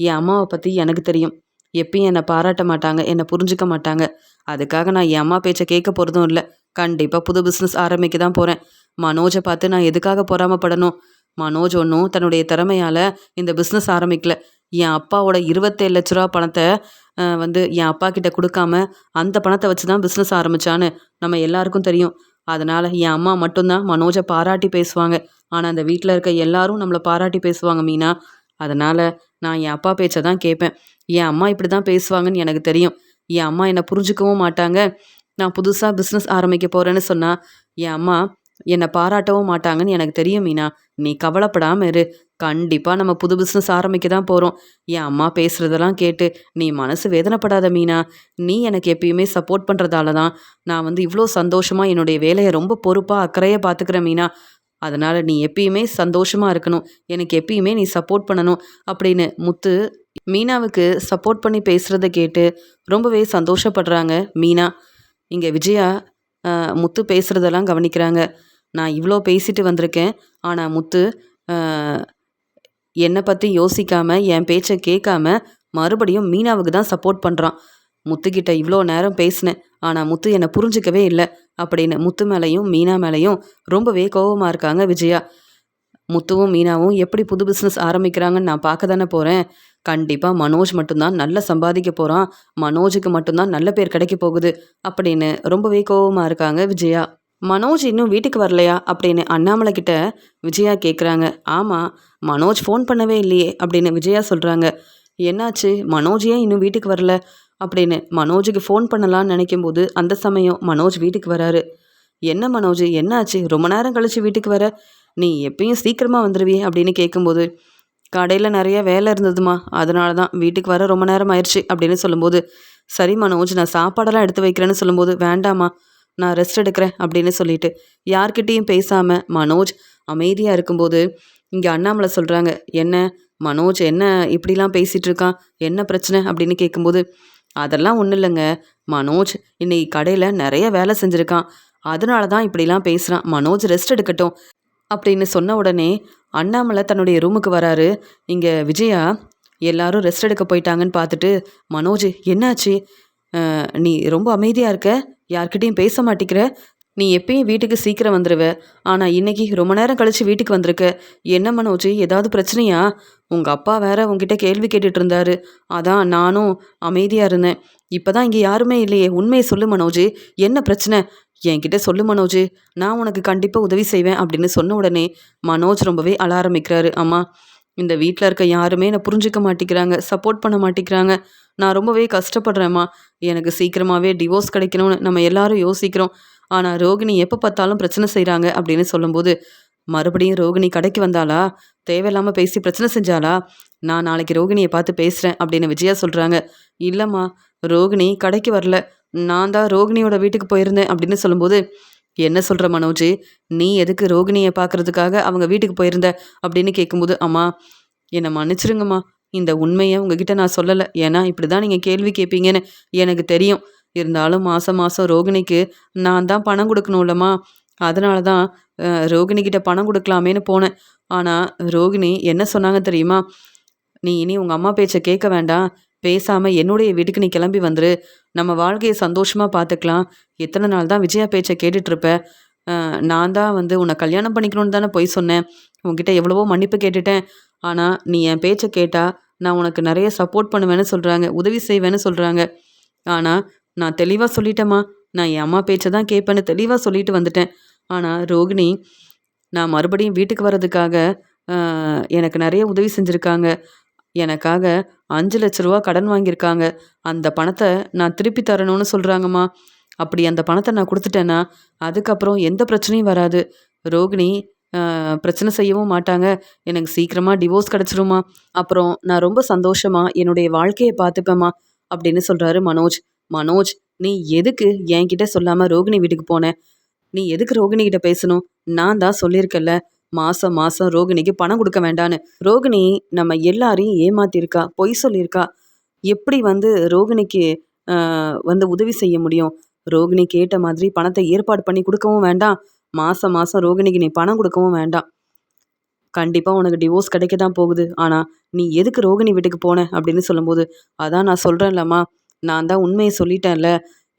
என் அம்மாவை பற்றி எனக்கு தெரியும். எப்பயும் என்னை பாராட்ட மாட்டாங்க, என்னை புரிஞ்சுக்க மாட்டாங்க. அதுக்காக நான் என் அம்மா பேச்சை கேட்க போகிறதும் இல்லை. கண்டிப்பாக புது பிஸ்னஸ் ஆரம்பிக்க தான் போகிறேன். மனோஜை பார்த்து நான் எதுக்காக பொறாமப்படணும்? மனோஜ் ஒன்றும் தன்னுடைய திறமையால் இந்த பிஸ்னஸ் ஆரம்பிக்கல. என் அப்பாவோட 27 லட்ச ரூபா பணத்தை என் அப்பா கிட்ட கொடுக்காம அந்த பணத்தை வச்சு தான் பிஸ்னஸ் ஆரம்பிச்சான்னு நம்ம எல்லாருக்கும் தெரியும். அதனால் என் அம்மா மட்டும்தான் மனோஜை பாராட்டி பேசுவாங்க. ஆனால் அந்த வீட்டில் இருக்க எல்லாரும் நம்மளை பாராட்டி பேசுவாங்க மீனா. அதனால் நான் என் அப்பா பேச்சை தான் கேட்பேன். என் அம்மா இப்படி தான் பேசுவாங்கன்னு எனக்கு தெரியும். என் அம்மா என்னை புரிஞ்சுக்கவும் மாட்டாங்க. நான் புதுசாக பிஸ்னஸ் ஆரம்பிக்க போகிறேன்னு சொன்னால் என் அம்மா என்னை பாராட்டவும் மாட்டாங்கன்னு எனக்கு தெரியும் மீனா. நீ கவலைப்படாமல் இரு. கண்டிப்பாக நம்ம புது பிஸ்னஸ் ஆரம்பிக்க தான் போகிறோம். என் அம்மா பேசுகிறதெல்லாம் கேட்டு நீ மனசு வேதனைப்படாத மீனா. நீ எனக்கு எப்பயுமே சப்போர்ட் பண்ணுறதால தான் நான் இவ்வளோ சந்தோஷமாக என்னுடைய வேலையை ரொம்ப பொறுப்பாக அக்கறையாக பார்த்துக்கிறேன் மீனா. அதனால் நீ எப்பயுமே சந்தோஷமாக இருக்கணும். எனக்கு எப்பயுமே நீ சப்போர்ட் பண்ணணும் அப்படின்னு முத்து மீனாவுக்கு சப்போர்ட் பண்ணி பேசுகிறத கேட்டு ரொம்பவே சந்தோஷப்படுறாங்க மீனா. இங்கே விஜயா முத்து பேசுகிறதெல்லாம் கவனிக்கிறாங்க. நான் இவ்வளோ பேசிட்டு வந்திருக்கேன். ஆனால் முத்து என்னை பற்றி யோசிக்காமல் என் பேச்சை கேட்காம மறுபடியும் மீனாவுக்கு தான் சப்போர்ட் பண்ணுறான். முத்துக்கிட்ட இவ்வளோ நேரம் பேசினேன், ஆனால் முத்து என்னை புரிஞ்சிக்கவே இல்லை அப்படின்னு முத்து மேலேயும் மீனா மேலேயும் ரொம்பவே கோபமாக இருக்காங்க விஜயா. முத்துவும் மீனாவும் எப்படி புது பிஸ்னஸ் ஆரம்பிக்கிறாங்கன்னு நான் பார்க்க தானே போகிறேன். கண்டிப்பாக மனோஜ் மட்டும்தான் நல்லா சம்பாதிக்க போகிறான், மனோஜுக்கு மட்டும்தான் நல்ல பேர் கிடைக்க போகுது அப்படின்னு ரொம்பவே கோபமாக இருக்காங்க விஜயா. மனோஜ் இன்னும் வீட்டுக்கு வரலையா அப்படின்னு அண்ணாமலை கிட்ட விஜயா கேட்குறாங்க. ஆமாம், மனோஜ் ஃபோன் பண்ணவே இல்லையே அப்படின்னு விஜயா சொல்கிறாங்க. என்னாச்சு, மனோஜ் ஏன் இன்னும் வீட்டுக்கு வரல அப்படின்னு மனோஜுக்கு ஃபோன் பண்ணலான்னு நினைக்கும் போது அந்த சமயம் மனோஜ் வீட்டுக்கு வராரு. என்ன மனோஜ், என்னாச்சு, ரொம்ப நேரம் கழிச்சு வீட்டுக்கு வர? நீ எப்பயும் சீக்கிரமாக வந்துடுவியே அப்படின்னு கேட்கும்போது, கடையில் நிறைய வேலை இருந்ததுமா, அதனால தான் வீட்டுக்கு வர ரொம்ப நேரம் ஆயிடுச்சு அப்படின்னு சொல்லும்போது, சரி மனோஜ், நான் சாப்பாடெல்லாம் எடுத்து வைக்கிறேன்னு சொல்லும்போது, வேண்டாமா நான் ரெஸ்ட் எடுக்கிறேன் அப்படின்னு சொல்லிட்டு யார்கிட்டேயும் பேசாமல் மனோஜ் அமைதியாக இருக்கும்போது இங்கே அண்ணாமலை சொல்கிறாங்க. என்ன மனோஜ், என்ன இப்படிலாம் பேசிகிட்டு இருக்கான், என்ன பிரச்சனை அப்படின்னு கேட்கும்போது, அதெல்லாம் ஒன்றும் இல்லைங்க, மனோஜ் இன்னைக்கு கடையில் நிறைய வேலை செஞ்சுருக்கான், அதனால தான் இப்படிலாம் பேசுகிறான், மனோஜ் ரெஸ்ட் எடுக்கட்டும் அப்படின்னு சொன்ன உடனே அண்ணாமலை தன்னுடைய ரூமுக்கு வராரு. இங்கே விஜயா எல்லாரும் ரெஸ்ட் எடுக்க போயிட்டாங்கன்னு பார்த்துட்டு, மனோஜ் என்னாச்சு, நீ ரொம்ப அமைதியாக இருக்க, யார்கிட்டையும் பேச மாட்டேங்கிற, நீ எப்பயும் வீட்டுக்கு சீக்கிரம் வந்துடுவ, ஆனால் இன்னைக்கு ரொம்ப நேரம் கழிச்சு வீட்டுக்கு வந்திருக்க, என்ன மனோஜ், ஏதாவது பிரச்சனையா? உங்கள் அப்பா வேற உங்ககிட்ட கேள்வி கேட்டுட்டு இருந்தாரு, அதான் நானும் அமைதியாக இருந்தேன். இப்போ தான் இங்கே யாருமே இல்லையே, உண்மையை சொல்லு மனோஜ், என்ன பிரச்சனை, என்கிட்ட சொல்லு மனோஜ், நான் உனக்கு கண்டிப்பாக உதவி செய்வேன் அப்படின்னு சொன்ன உடனே மனோஜ் ரொம்பவே அழ ஆரம்பிக்கிறாரு. அம்மா, இந்த வீட்டில் இருக்க யாருமே என்னை புரிஞ்சிக்க மாட்டேங்கிறாங்க, சப்போர்ட் பண்ண மாட்டேங்கிறாங்க, நான் ரொம்பவே கஷ்டப்படுறேம்மா, எனக்கு சீக்கிரமாகவே டிவோர்ஸ் கிடைக்கணும்னு நம்ம எல்லாரும் யோசிக்கிறோம், ஆனால் ரோகிணி எப்போ பார்த்தாலும் பிரச்சனை செய்கிறாங்க அப்படின்னு சொல்லும்போது, மறுபடியும் ரோகிணி கடைக்கு வந்தாளா, தேவையில்லாமல் பேசி பிரச்சனை செஞ்சாளா, நான் நாளைக்கு ரோகிணியை பார்த்து பேசுகிறேன் அப்படின்னு விஜயா சொல்கிறாங்க. இல்லைம்மா, ரோகிணி கடைக்கு வரல, நான் தான் ரோகிணியோட வீட்டுக்கு போயிருந்தேன் அப்படின்னு சொல்லும்போது, என்ன சொல்கிற மனோஜ், நீ எதுக்கு ரோகிணியை பார்க்குறதுக்காக அவங்க வீட்டுக்கு போயிருந்த அப்படின்னு கேட்கும்போது, அம்மா என்னை மன்னிச்சிருங்கம்மா, இந்த உண்மையை உங்ககிட்ட நான் சொல்லலை, ஏன்னா இப்படி தான் நீங்கள் கேள்வி கேட்பீங்கன்னு எனக்கு தெரியும், இருந்தாலும் மாதம் மாதம் ரோகிணிக்கு நான் தான் பணம் கொடுக்கணும்லம்மா, அதனால தான் ரோகிணிக்கிட்ட பணம் கொடுக்கலாமேன்னு போனேன். ஆனால் ரோகிணி என்ன சொன்னாங்க தெரியுமா, நீ இனி உங்கள் அம்மா பேச்சை கேட்க வேண்டாம், பேசாமல் என்னுடைய வீட்டுக்கு நீ கிளம்பி வந்துரு, நம்ம வாழ்க்கையை சந்தோஷமாக பார்த்துக்கலாம், எத்தனை நாள் தான் விஜயா பேச்சை கேட்டுட்ருப்ப, நான் தான் உன்னை கல்யாணம் பண்ணிக்கணும்னு தானே போய் சொன்னேன், உன்கிட்ட எவ்வளவோ மன்னிப்பு கேட்டுட்டேன், ஆனால் நீ என் பேச்சை கேட்டால் நான் உனக்கு நிறைய சப்போர்ட் பண்ணுவேன்னு சொல்கிறாங்க, உதவி செய்வேன்னு சொல்கிறாங்க, ஆனால் நான் தெளிவாக சொல்லிட்டேம்மா, நான் என் அம்மா பேச்சை தான் கேட்பேன்னு தெளிவாக சொல்லிட்டு வந்துட்டேன், ஆனால் ரோகிணி நான் மறுபடியும் வீட்டுக்கு வர்றதுக்காக எனக்கு நிறைய உதவி செஞ்சுருக்காங்க, எனக்காக 5 லட்ச ரூபா கடன் வாங்கியிருக்காங்க, அந்த பணத்தை நான் திருப்பி தரணும்னு சொல்கிறாங்கம்மா, அப்படி அந்த பணத்தை நான் கொடுத்துட்டேன்னா அதுக்கப்புறம் எந்த பிரச்சனையும் வராது, ரோகிணி பிரச்சனை செய்யவும் மாட்டாங்க, எனக்கு சீக்கிரமாக டிவோர்ஸ் கிடச்சிருமா, அப்புறம் நான் ரொம்ப சந்தோஷமாக என்னுடைய வாழ்க்கையை பார்த்துப்பேம்மா அப்படின்னு சொல்கிறாரு மனோஜ். மனோஜ், நீ எதுக்கு என்கிட்ட சொல்லாமல் ரோகிணி வீட்டுக்கு போனேன், நீ எதுக்கு ரோகிணி கிட்ட பேசணும், நான் தான் சொல்லியிருக்கல மாதம் மாதம் ரோகிணிக்கு பணம் கொடுக்க வேண்டான்னு, ரோகிணி நம்ம எல்லாரையும் ஏமாத்திருக்கா, பொய் சொல்லியிருக்கா, எப்படி ரோகிணிக்கு உதவி செய்ய முடியும், ரோகிணி கேட்ட மாதிரி பணத்தை ஏற்பாடு பண்ணி கொடுக்கவும் வேண்டாம், மாதம் மாதம் ரோகிணிக்கு நீ பணம் கொடுக்கவும் வேண்டாம், கண்டிப்பாக உனக்கு டிவோர்ஸ் கிடைக்க தான் போகுது. ஆனால் நீ எதுக்கு ரோகிணி வீட்டுக்கு போன அப்படின்னு சொல்லும்போது, அதான் நான் சொல்கிறேன்லம்மா, நான் தான் உண்மையை சொல்லிட்டேன்ல.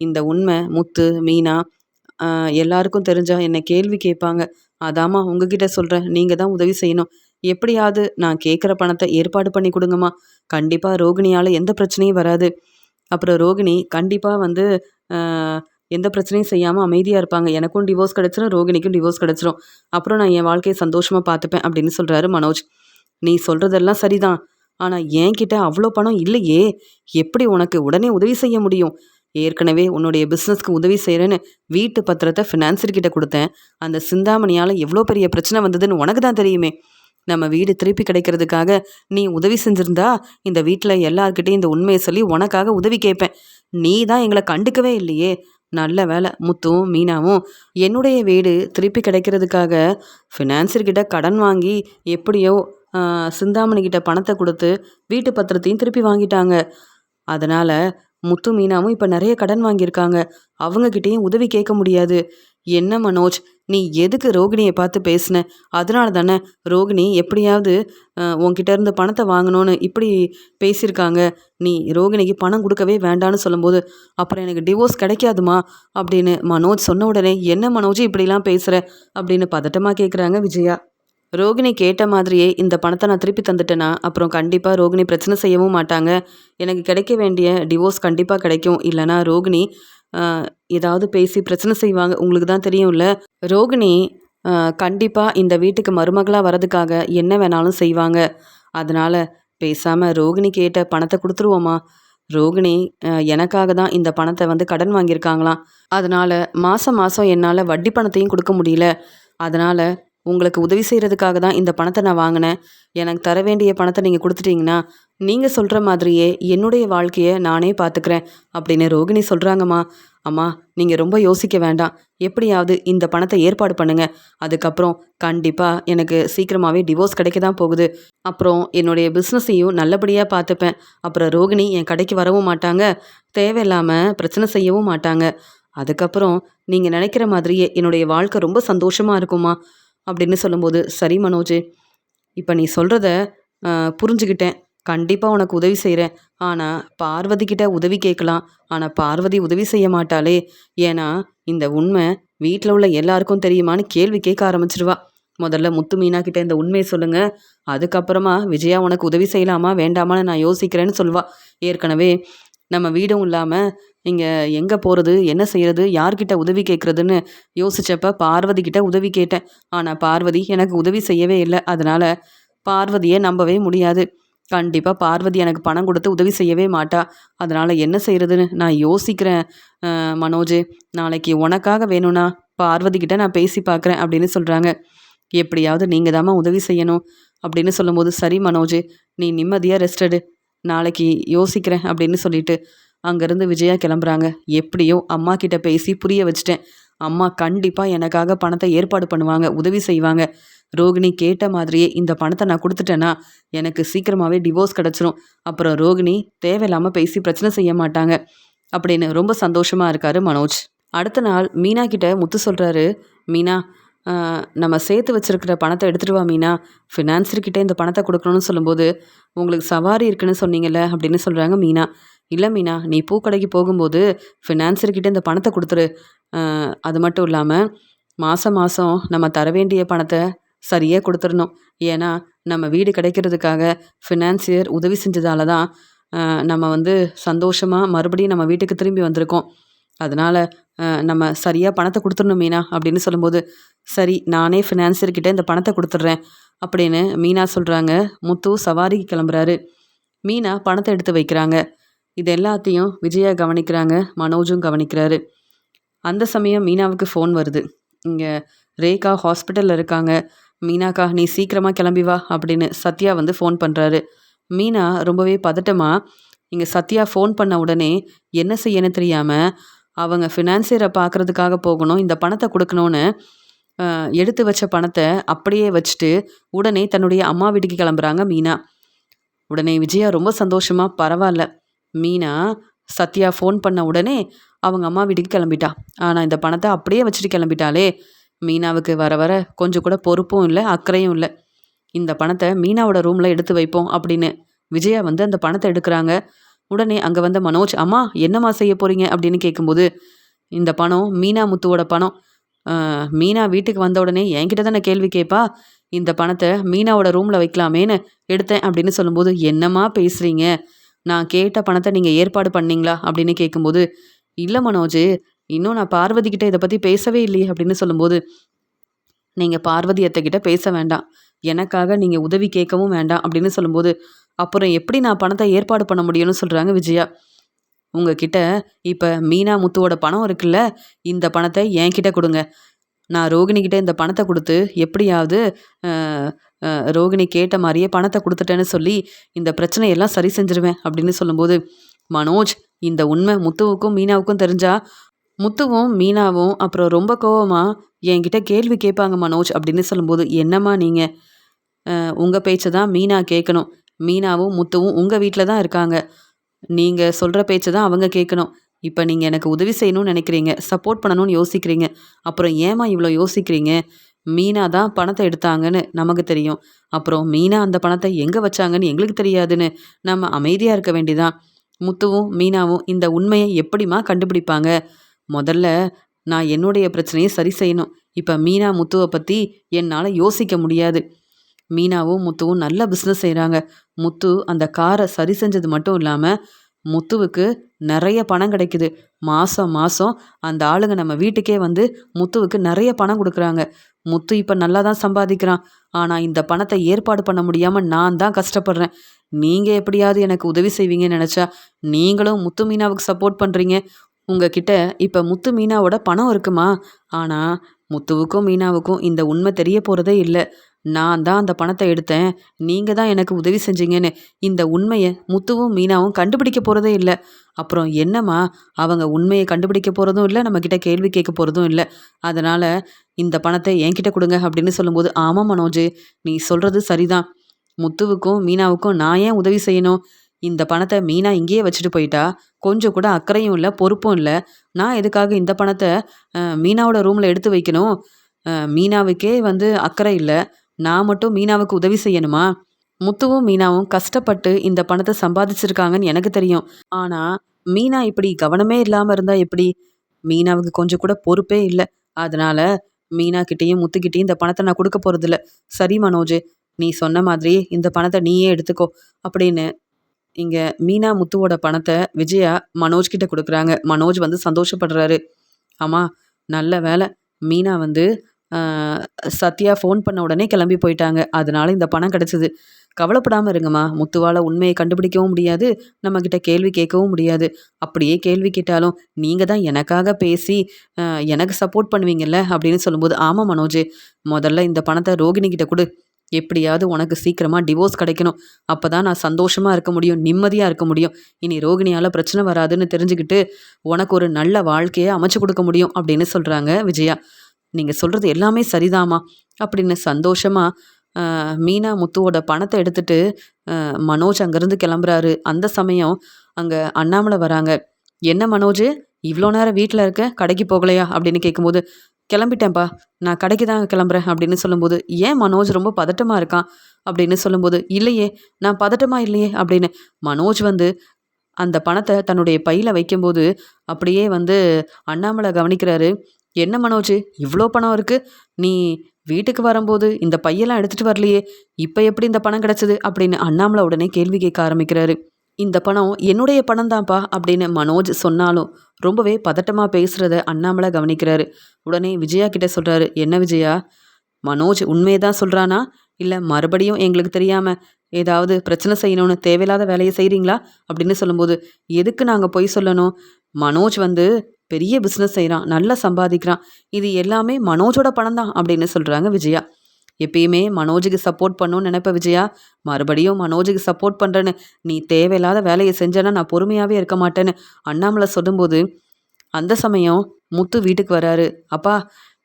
இந்த உண்மை முத்து, மீனா எல்லாருக்கும் தெரிஞ்சா என்னை கேள்வி கேட்பாங்க. அதாம்மா உங்ககிட்ட சொல்கிறேன். நீங்கள் தான் உதவி செய்யணும். எப்படியாவது நான் கேட்குற பணத்தை ஏற்பாடு பண்ணி கொடுங்கம்மா. கண்டிப்பாக ரோகிணியால் எந்த பிரச்சனையும் வராது. அப்புறம் ரோகிணி கண்டிப்பாக வந்து அ எந்த பிரச்சனையும் செய்யாமல் அமைதியாக இருப்பாங்க. எனக்கும் டிவோர்ஸ் கிடச்சிரும், ரோகிணிக்கும் டிவோர்ஸ் கிடச்சிரும். அப்புறம் நான் என் வாழ்க்கையை சந்தோஷமாக பார்த்துப்பேன் அப்படின்னு சொல்கிறாரு மனோஜ். நீ சொல்கிறதெல்லாம் சரிதான். ஆனால் என்கிட்ட அவ்வளோ பணம் இல்லையே. எப்படி உனக்கு உடனே உதவி செய்ய முடியும்? ஏற்கனவே உன்னுடைய பிஸ்னஸ்க்கு உதவி செய்கிறேன்னு வீட்டு பத்திரத்தை ஃபினான்சர்கிட்ட கொடுத்தேன். அந்த சிந்தாமணியால் எவ்வளோ பெரிய பிரச்சனை வந்ததுன்னு உனக்கு தான் தெரியுமே. நம்ம வீடு திருப்பி கிடைக்கிறதுக்காக நீ உதவி செஞ்சிருந்தா இந்த வீட்டில் எல்லார்கிட்டையும் இந்த உண்மையை சொல்லி உனக்காக உதவி கேட்பேன். நீ தான் எங்களை கண்டுக்கவே இல்லையே. நல்ல வேலை முத்துவும் மீனாவும் என்னுடைய வீடு திருப்பி கிடைக்கிறதுக்காக ஃபினான்சர்கிட்ட கடன் வாங்கி எப்படியோ சிந்தாமணிக்கிட்ட பணத்தை கொடுத்து வீட்டு பத்திரத்தையும் திருப்பி வாங்கிட்டாங்க. அதனால் முத்து மீனாவும் இப்போ நிறைய கடன் வாங்கியிருக்காங்க. அவங்கக்கிட்டேயும் உதவி கேட்க முடியாது. என்ன மனோஜ், நீ எதுக்கு ரோகிணியை பார்த்து பேசின? அதனால தானே ரோகிணி எப்படியாவது உன்கிட்ட இருந்து பணத்தை வாங்கணும்னு இப்படி பேசியிருக்காங்க. நீ ரோகிணிக்கு பணம் கொடுக்கவே வேண்டான்னு சொல்லும்போது, அப்புறம் எனக்கு டிவோர்ஸ் கிடைக்காதுமா அப்படின்னு மனோஜ் சொன்ன உடனே, என்ன மனோஜ் இப்படிலாம் பேசுகிற அப்படின்னு பதட்டமாக கேட்குறாங்க விஜயா. ரோகிணி கேட்ட மாதிரியே இந்த பணத்தை நான் திருப்பி தந்துட்டேன்னா அப்புறம் கண்டிப்பாக ரோகிணி பிரச்சனை செய்யவும் மாட்டாங்க. எனக்கு கிடைக்க வேண்டிய டிவோர்ஸ் கண்டிப்பாக கிடைக்கும். இல்லைனா ரோகிணி ஏதாவது பேசி பிரச்சனை செய்வாங்க. உங்களுக்கு தான் தெரியும்ல. ரோகிணி கண்டிப்பாக இந்த வீட்டுக்கு மருமகளாக வரதுக்காக என்ன வேணாலும் செய்வாங்க. அதனால் பேசாமல் ரோகிணி கேட்ட பணத்தை கொடுத்துருவோமா? ரோகிணி எனக்காக தான் இந்த பணத்தை வந்து கடன் வாங்கியிருக்காங்களாம். அதனால் மாதம் மாதம் என்னால் வட்டி பணத்தையும் கொடுக்க முடியல. அதனால் உங்களுக்கு உதவி செய்கிறதுக்காக தான் இந்த பணத்தை நான் வாங்கினேன். எனக்கு தர வேண்டிய பணத்தை நீங்கள் கொடுத்துட்டீங்கன்னா நீங்கள் சொல்கிற மாதிரியே என்னுடைய வாழ்க்கையை நானே பார்த்துக்கிறேன் அப்படின்னு ரோகிணி சொல்கிறாங்கம்மா. அம்மா, நீங்கள் ரொம்ப யோசிக்க வேண்டாம். எப்படியாவது இந்த பணத்தை ஏற்பாடு பண்ணுங்கள். அதுக்கப்புறம் கண்டிப்பாக எனக்கு சீக்கிரமாகவே டிவோர்ஸ் கிடைக்க தான் போகுது. அப்புறம் என்னுடைய பிஸ்னஸையும் நல்லபடியாக பார்த்துப்பேன். அப்புறம் ரோகிணி என் கடைக்கு வரவும் மாட்டாங்க. தேவையில்லாமல் பிரச்சனை செய்யவும் மாட்டாங்க. அதுக்கப்புறம் நீங்கள் நினைக்கிற மாதிரியே என்னுடைய வாழ்க்கை ரொம்ப சந்தோஷமாக இருக்குமா அப்படின்னு சொல்லும்போது, சரி மனோஜ், இப்போ நீ சொல்கிறத புரிஞ்சுக்கிட்டேன். கண்டிப்பாக உனக்கு உதவி செய்கிறேன். ஆனால் பார்வதி கிட்ட உதவி கேட்கலாம். ஆனால் பார்வதி உதவி செய்ய மாட்டாளே. ஏன்னா இந்த உண்மை வீட்டில் உள்ள எல்லாருக்கும் தெரியுமான்னு கேள்வி கேட்க ஆரம்பிச்சிருவா. முதல்ல முத்து மீனா கிட்ட இந்த உண்மையை சொல்லுங்க. அதுக்கப்புறமா விஜயா உனக்கு உதவி செய்யலாமா வேண்டாமான்னு நான் யோசிக்கிறேன்னு சொல்வா. ஏற்கனவே நம்ம வீடும் இல்லாமல் இங்கே எங்கே போகிறது, என்ன செய்கிறது, யார்கிட்ட உதவி கேட்குறதுன்னு யோசித்தப்ப பார்வதி கிட்ட உதவி கேட்டேன். ஆனால் பார்வதி எனக்கு உதவி செய்யவே இல்லை. அதனால் பார்வதியை நம்பவே முடியாது. கண்டிப்பாக பார்வதி எனக்கு பணம் கொடுத்து உதவி செய்யவே மாட்டா. அதனால் என்ன செய்கிறதுன்னு நான் யோசிக்கிறேன் மனோஜ். நாளைக்கு உனக்காக வேணும்னா பார்வதி கிட்ட நான் பேசி பார்க்குறேன் அப்படின்னு சொல்கிறாங்க. எப்படியாவது நீங்கள் தாம்மா உதவி செய்யணும் அப்படின்னு சொல்லும்போது, சரி மனோஜ், நீ நிம்மதியாக ரெஸ்ட் எடு, நாளைக்கு யோசிக்கிறேன் அப்படின்னு சொல்லிட்டு அங்கேருந்து விஜயா கிளம்புறாங்க. எப்படியோ அம்மா கிட்ட பேசி புரிய வச்சுட்டேன். அம்மா கண்டிப்பாக எனக்காக பணத்தை ஏற்பாடு பண்ணுவாங்க, உதவி செய்வாங்க. ரோகிணி கேட்ட மாதிரியே இந்த பணத்தை நான் கொடுத்துட்டேன்னா எனக்கு சீக்கிரமாகவே டிவோர்ஸ் கிடச்சிரும். அப்புறம் ரோகிணி தேவையில்லாமல் பேசி பிரச்சனை செய்ய மாட்டாங்க அப்படின்னு ரொம்ப சந்தோஷமாக இருக்காரு மனோஜ். அடுத்த நாள் மீனா கிட்ட முத்து சொல்கிறாரு, மீனா, நம்ம சேர்த்து வச்சுருக்கிற பணத்தை எடுத்துகிட்டு வா மீனா, ஃபினான்சர்கிட்ட இந்த பணத்தை கொடுக்கணும்னு சொல்லும்போது, உங்களுக்கு சவாரி இருக்குன்னு சொன்னீங்கல்ல அப்படின்னு சொல்கிறாங்க மீனா. இல்லை மீனா, நீ பூக்கடைக்கு போகும்போது ஃபினான்சர்கிட்ட இந்த பணத்தை கொடுத்துரு. அது மட்டும் இல்லாமல் மாதம் மாதம் நம்ம தர வேண்டிய பணத்தை சரியாக கொடுத்துடணும். ஏன்னா நம்ம வீடு கிடைக்கிறதுக்காக ஃபினான்சியர் உதவி செஞ்சதால தான் நம்ம வந்து சந்தோஷமாக மறுபடியும் நம்ம வீட்டுக்கு திரும்பி வந்திருக்கோம். அதனால் நம்ம சரியாக பணத்தை கொடுத்துடணும் மீனா அப்படின்னு சொல்லும்போது, சரி நானே ஃபினான்சியர்கிட்ட இந்த பணத்தை கொடுத்துட்றேன் அப்படின்னு மீனா சொல்கிறாங்க. முத்து சவாரிக்கு கிளம்புறாரு. மீனா பணத்தை எடுத்து வைக்கிறாங்க. இது எல்லாத்தையும் விஜயா கவனிக்கிறாங்க, மனோஜும் கவனிக்கிறாரு. அந்த சமயம் மீனாவுக்கு ஃபோன் வருது. இங்கே ரேகா ஹாஸ்பிட்டலில் இருக்காங்க. மீனாக்கா நீ சீக்கிரமாக கிளம்பி வா அப்படின்னு சத்யா வந்து ஃபோன் பண்ணுறாரு. மீனா ரொம்பவே பதட்டமாக இங்கே சத்யா ஃபோன் பண்ண உடனே என்ன செய்யணும் தெரியாமல் அவங்க ஃபினான்சியரை பார்க்குறதுக்காக போகணும், இந்த பணத்தை கொடுக்கணும்னு எடுத்து வச்ச பணத்தை அப்படியே வச்சுட்டு உடனே தன்னுடைய அம்மா வீட்டுக்கு கிளம்புறாங்க மீனா. உடனே விஜயா ரொம்ப சந்தோஷமாக, பரவாயில்ல, மீனா சத்யா ஃபோன் பண்ண உடனே அவங்க அம்மா வீட்டுக்கு கிளம்பிட்டா. ஆனால் இந்த பணத்தை அப்படியே வச்சுட்டு கிளம்பிட்டாலே. மீனாவுக்கு வர வர கொஞ்சம் கூட பொறுப்பும் இல்லை, அக்கறையும் இல்லை. இந்த பணத்தை மீனாவோட ரூமில் எடுத்து வைப்போம் அப்படின்னு. விஜயா வந்து அந்த பணத்தை எடுக்கிறாங்க. உடனே அங்கே வந்த மனோஜ், அம்மா என்னம்மா செய்ய போகிறீங்க அப்படின்னு கேட்கும்போது, இந்த பணம் மீனா முத்துவோட பணம். மீனா வீட்டுக்கு வந்த உடனே என்கிட்ட தானே கேள்வி கேட்பா. இந்த பணத்தை மீனாவோட ரூமில் வைக்கலாமேன்னு எடுத்தேன் அப்படின்னு சொல்லும்போது, என்னம்மா பேசுகிறீங்க? நான் கேட்ட பணத்தை நீங்கள் ஏற்பாடு பண்ணீங்களா அப்படின்னு கேட்கும்போது, இல்லை மனோஜ், இன்னும் நான் பார்வதி கிட்ட இதை பற்றி பேசவே இல்லையே அப்படின்னு சொல்லும்போது, நீங்கள் பார்வதி அத்தைக்கிட்ட பேச வேண்டாம், எனக்காக நீங்கள் உதவி கேட்கவும் வேண்டாம் அப்படின்னு சொல்லும்போது, அப்புறம் எப்படி நான் பணத்தை ஏற்பாடு பண்ண முடியும்னு சொல்கிறாங்க விஜயா. உங்ககிட்ட இப்போ மீனா முத்துவோட பணம் இருக்குல்ல, இந்த பணத்தை என்கிட்ட கொடுங்க. நான் ரோகிணிக்கிட்ட இந்த பணத்தை கொடுத்து எப்படியாவது ரோகிணி கேட்ட மாதிரியே பணத்தை கொடுத்துட்டேன்னு சொல்லி இந்த பிரச்சனையெல்லாம் சரி செஞ்சிருவேன் அப்படின்னு சொல்லும்போது, மனோஜ், இந்த உண்மை முத்துவுக்கும் மீனாவுக்கும் தெரிஞ்சா முத்துவும் மீனாவும் அப்புறம் ரொம்ப கோவமா என்கிட்ட கேள்வி கேட்பாங்க மனோஜ் அப்படின்னு சொல்லும்போது, என்னம்மா நீங்கள் உங்கள் பேச்சை தான் மீனா கேட்கணும். மீனாவும் முத்துவும் உங்கள் வீட்டில் தான் இருக்காங்க. நீங்கள் சொல்கிற பேச்சை தான் அவங்க கேட்கணும். இப்போ நீங்கள் எனக்கு உதவி செய்யணும்னு நினைக்கிறீங்க, சப்போர்ட் பண்ணணும்னு யோசிக்கிறீங்க. அப்புறம் ஏம்மா இவ்வளோ யோசிக்கிறீங்க? மீனா தான் பணத்தை எடுத்தாங்கன்னு நமக்கு தெரியும். அப்புறம் மீனா அந்த பணத்தை எங்கே வச்சாங்கன்னு எங்களுக்கு தெரியாதுன்னு நம்ம அமைதியாக இருக்க வேண்டியதான். முத்துவும் மீனாவும் இந்த உண்மையை எப்படிம்மா கண்டுபிடிப்பாங்க? முதல்ல நான் என்னுடைய பிரச்சனையை சரி செய்யணும். இப்போ மீனா முத்துவை பற்றி என்னால் யோசிக்க முடியாது. மீனாவும் முத்துவும் நல்ல பிஸ்னஸ் செய்கிறாங்க. முத்து அந்த காரை சரி செஞ்சது மட்டும் இல்லாமல் முத்துவுக்கு நிறைய பணம் கிடைக்குது. மாதம் மாதம் அந்த ஆளுங்க நம்ம வீட்டுக்கே வந்து முத்துவுக்கு நிறைய பணம் கொடுக்குறாங்க. முத்து இப்போ நல்லா தான் சம்பாதிக்கிறான். ஆனால் இந்த பணத்தை ஏற்பாடு பண்ண முடியாமல் நான் தான் கஷ்டப்படுறேன். நீங்கள் எப்படியாவது எனக்கு உதவி செய்வீங்கன்னு நினச்சா நீங்களும் முத்து மீனாவுக்கு சப்போர்ட் பண்ணுறீங்க. உங்ககிட்ட இப்போ முத்து மீனாவோட பணம் இருக்குமா? ஆனால் முத்துவுக்கும் மீனாவுக்கும் இந்த உண்மை தெரிய போகிறதே இல்லை. நான் தான் அந்த பணத்தை எடுத்தேன், நீங்கள் தான் எனக்கு உதவி செஞ்சீங்கன்னு இந்த உண்மையை முத்துவும் மீனாவும் கண்டுபிடிக்க போகிறதே இல்லை. அப்புறம் என்னம்மா, அவங்க உண்மையை கண்டுபிடிக்க போகிறதும் இல்லை, நம்மக்கிட்ட கேள்வி கேட்க போகிறதும் இல்லை. அதனால் இந்த பணத்தை என்கிட்ட கொடுங்க அப்படின்னு சொல்லும்போது, ஆமாம் மனோஜ், நீ சொல்கிறது சரிதான். முத்துவுக்கும் மீனாவுக்கும் நான் ஏன் உதவி செய்யணும்? இந்த பணத்தை மீனா இங்கேயே வச்சுட்டு போயிட்டா, கொஞ்சம் கூட அக்கறையும் இல்லை, பொறுப்பும் இல்லை. நான் எதுக்காக இந்த பணத்தை மீனாவோட ரூமில் எடுத்து வைக்கணும்? மீனாவுக்கே வந்து அக்கறை இல்லை, நான் மட்டும் மீனாவுக்கு உதவி செய்யணுமா? முத்துவும் மீனாவும் கஷ்டப்பட்டு இந்த பணத்தை சம்பாதிச்சிருக்காங்கன்னு எனக்கு தெரியும். ஆனால் மீனா இப்படி கவனமே இல்லாமல் இருந்தால் எப்படி? மீனாவுக்கு கொஞ்சம் கூட பொறுப்பே இல்லை. அதனால மீனா கிட்டேயும் முத்துக்கிட்டேயும் இந்த பணத்தை நான் கொடுக்க போகிறதில்ல. சரி மனோஜ், நீ சொன்ன மாதிரி இந்த பணத்தை நீயே எடுத்துக்கோ அப்படின்னு இங்கே மீனா முத்துவோட பணத்தை விஜயா மனோஜ் கிட்ட கொடுக்குறாங்க. மனோஜ் வந்து சந்தோஷப்படுறாரு. ஆமா, நல்ல வேலை, மீனா வந்து சத்யா ஃபோன் பண்ண உடனே கிளம்பி போயிட்டாங்க. அதனால இந்த பணம் கிடச்சிது. கவலைப்படாமல் இருங்கம்மா. முத்துவால் உண்மையை கண்டுபிடிக்கவும் முடியாது, நம்மக்கிட்ட கேள்வி கேட்கவும் முடியாது. அப்படியே கேள்வி கேட்டாலும் நீங்கள் தான் எனக்காக பேசி எனக்கு சப்போர்ட் பண்ணுவீங்கல்ல அப்படின்னு சொல்லும்போது, ஆமாம் மனோஜ், முதல்ல இந்த பணத்தை ரோகிணி கிட்ட கொடு. எப்படியாவது உனக்கு சீக்கிரமாக டிவோர்ஸ் கிடைக்கணும். அப்போ தான் நான் சந்தோஷமாக இருக்க முடியும், நிம்மதியாக இருக்க முடியும். இனி ரோகிணியால் பிரச்சனை வராதுன்னு தெரிஞ்சுக்கிட்டு உனக்கு ஒரு நல்ல வாழ்க்கையை அமைச்சு கொடுக்க முடியும் அப்படின்னு சொல்கிறாங்க விஜயா. நீங்கள் சொல்கிறது எல்லாமே சரிதாம்மா அப்படின்னு சந்தோஷமாக மீனா முத்துவோட பணத்தை எடுத்துட்டு மனோஜ் அங்கேருந்து கிளம்புறாரு. அந்த சமயம் அங்கே அண்ணாமலை வராங்க. என்ன மனோஜ், இவ்வளோ நேரம் வீட்டில் இருக்க, கடைக்கு போகலையா அப்படின்னு கேட்கும்போது, கிளம்பிட்டேன்ப்பா, நான் கடைக்கு தான் கிளம்புறேன் அப்படின்னு சொல்லும்போது, ஏன் மனோஜ் ரொம்ப பதட்டமாக இருக்கான் அப்படின்னு சொல்லும்போது, இல்லையே, நான் பதட்டமாக இல்லையே அப்படின்னு மனோஜ் வந்து அந்த பணத்தை தன்னுடைய பையில் வைக்கும்போது அப்படியே வந்து அண்ணாமலை கவனிக்கிறாரு. என்ன மனோஜ், இவ்வளோ பணம் இருக்குது, நீ வீட்டுக்கு வரும்போது இந்த பையெல்லாம் எடுத்துகிட்டு வரலையே, இப்போ எப்படி இந்த பணம் கிடச்சிது அப்படின்னு அண்ணாமலை உடனே கேள்வி கேட்க ஆரம்பிக்கிறாரு. இந்த பணம் என்னுடைய பணம் தான்ப்பா அப்படின்னு மனோஜ் சொன்னாலும் ரொம்பவே பதட்டமாக பேசுகிறத அண்ணாமலை கவனிக்கிறாரு. உடனே விஜயா கிட்ட சொல்கிறாரு, என்ன விஜயா, மனோஜ் உண்மையை தான் சொல்கிறானா, இல்லை மறுபடியும் எங்களுக்கு தெரியாமல் ஏதாவது பிரச்சனை செய்யணும்னு தேவையில்லாத வேலையை செய்கிறீங்களா அப்படின்னு சொல்லும்போது, எதுக்கு நாங்கள் பொய் சொல்லணும்? மனோஜ் வந்து பெரிய பிஸ்னஸ் செய்கிறான், நல்லா சம்பாதிக்கிறான், இது எல்லாமே மனோஜோட பணம் தான் அப்படின்னு சொல்கிறாங்க விஜயா. எப்பயுமே மனோஜுக்கு சப்போர்ட் பண்ணணும்னு நினைப்ப விஜயா, மறுபடியும் மனோஜுக்கு சப்போர்ட் பண்ணுறேன்னு நீ தேவையில்லாத வேலையை செஞ்சேன்னா நான் பொறுமையாகவே இருக்க மாட்டேன்னு அண்ணாமலை சொல்லும்போது, அந்த சமயம் முத்து வீட்டுக்கு வராரு. அப்பா,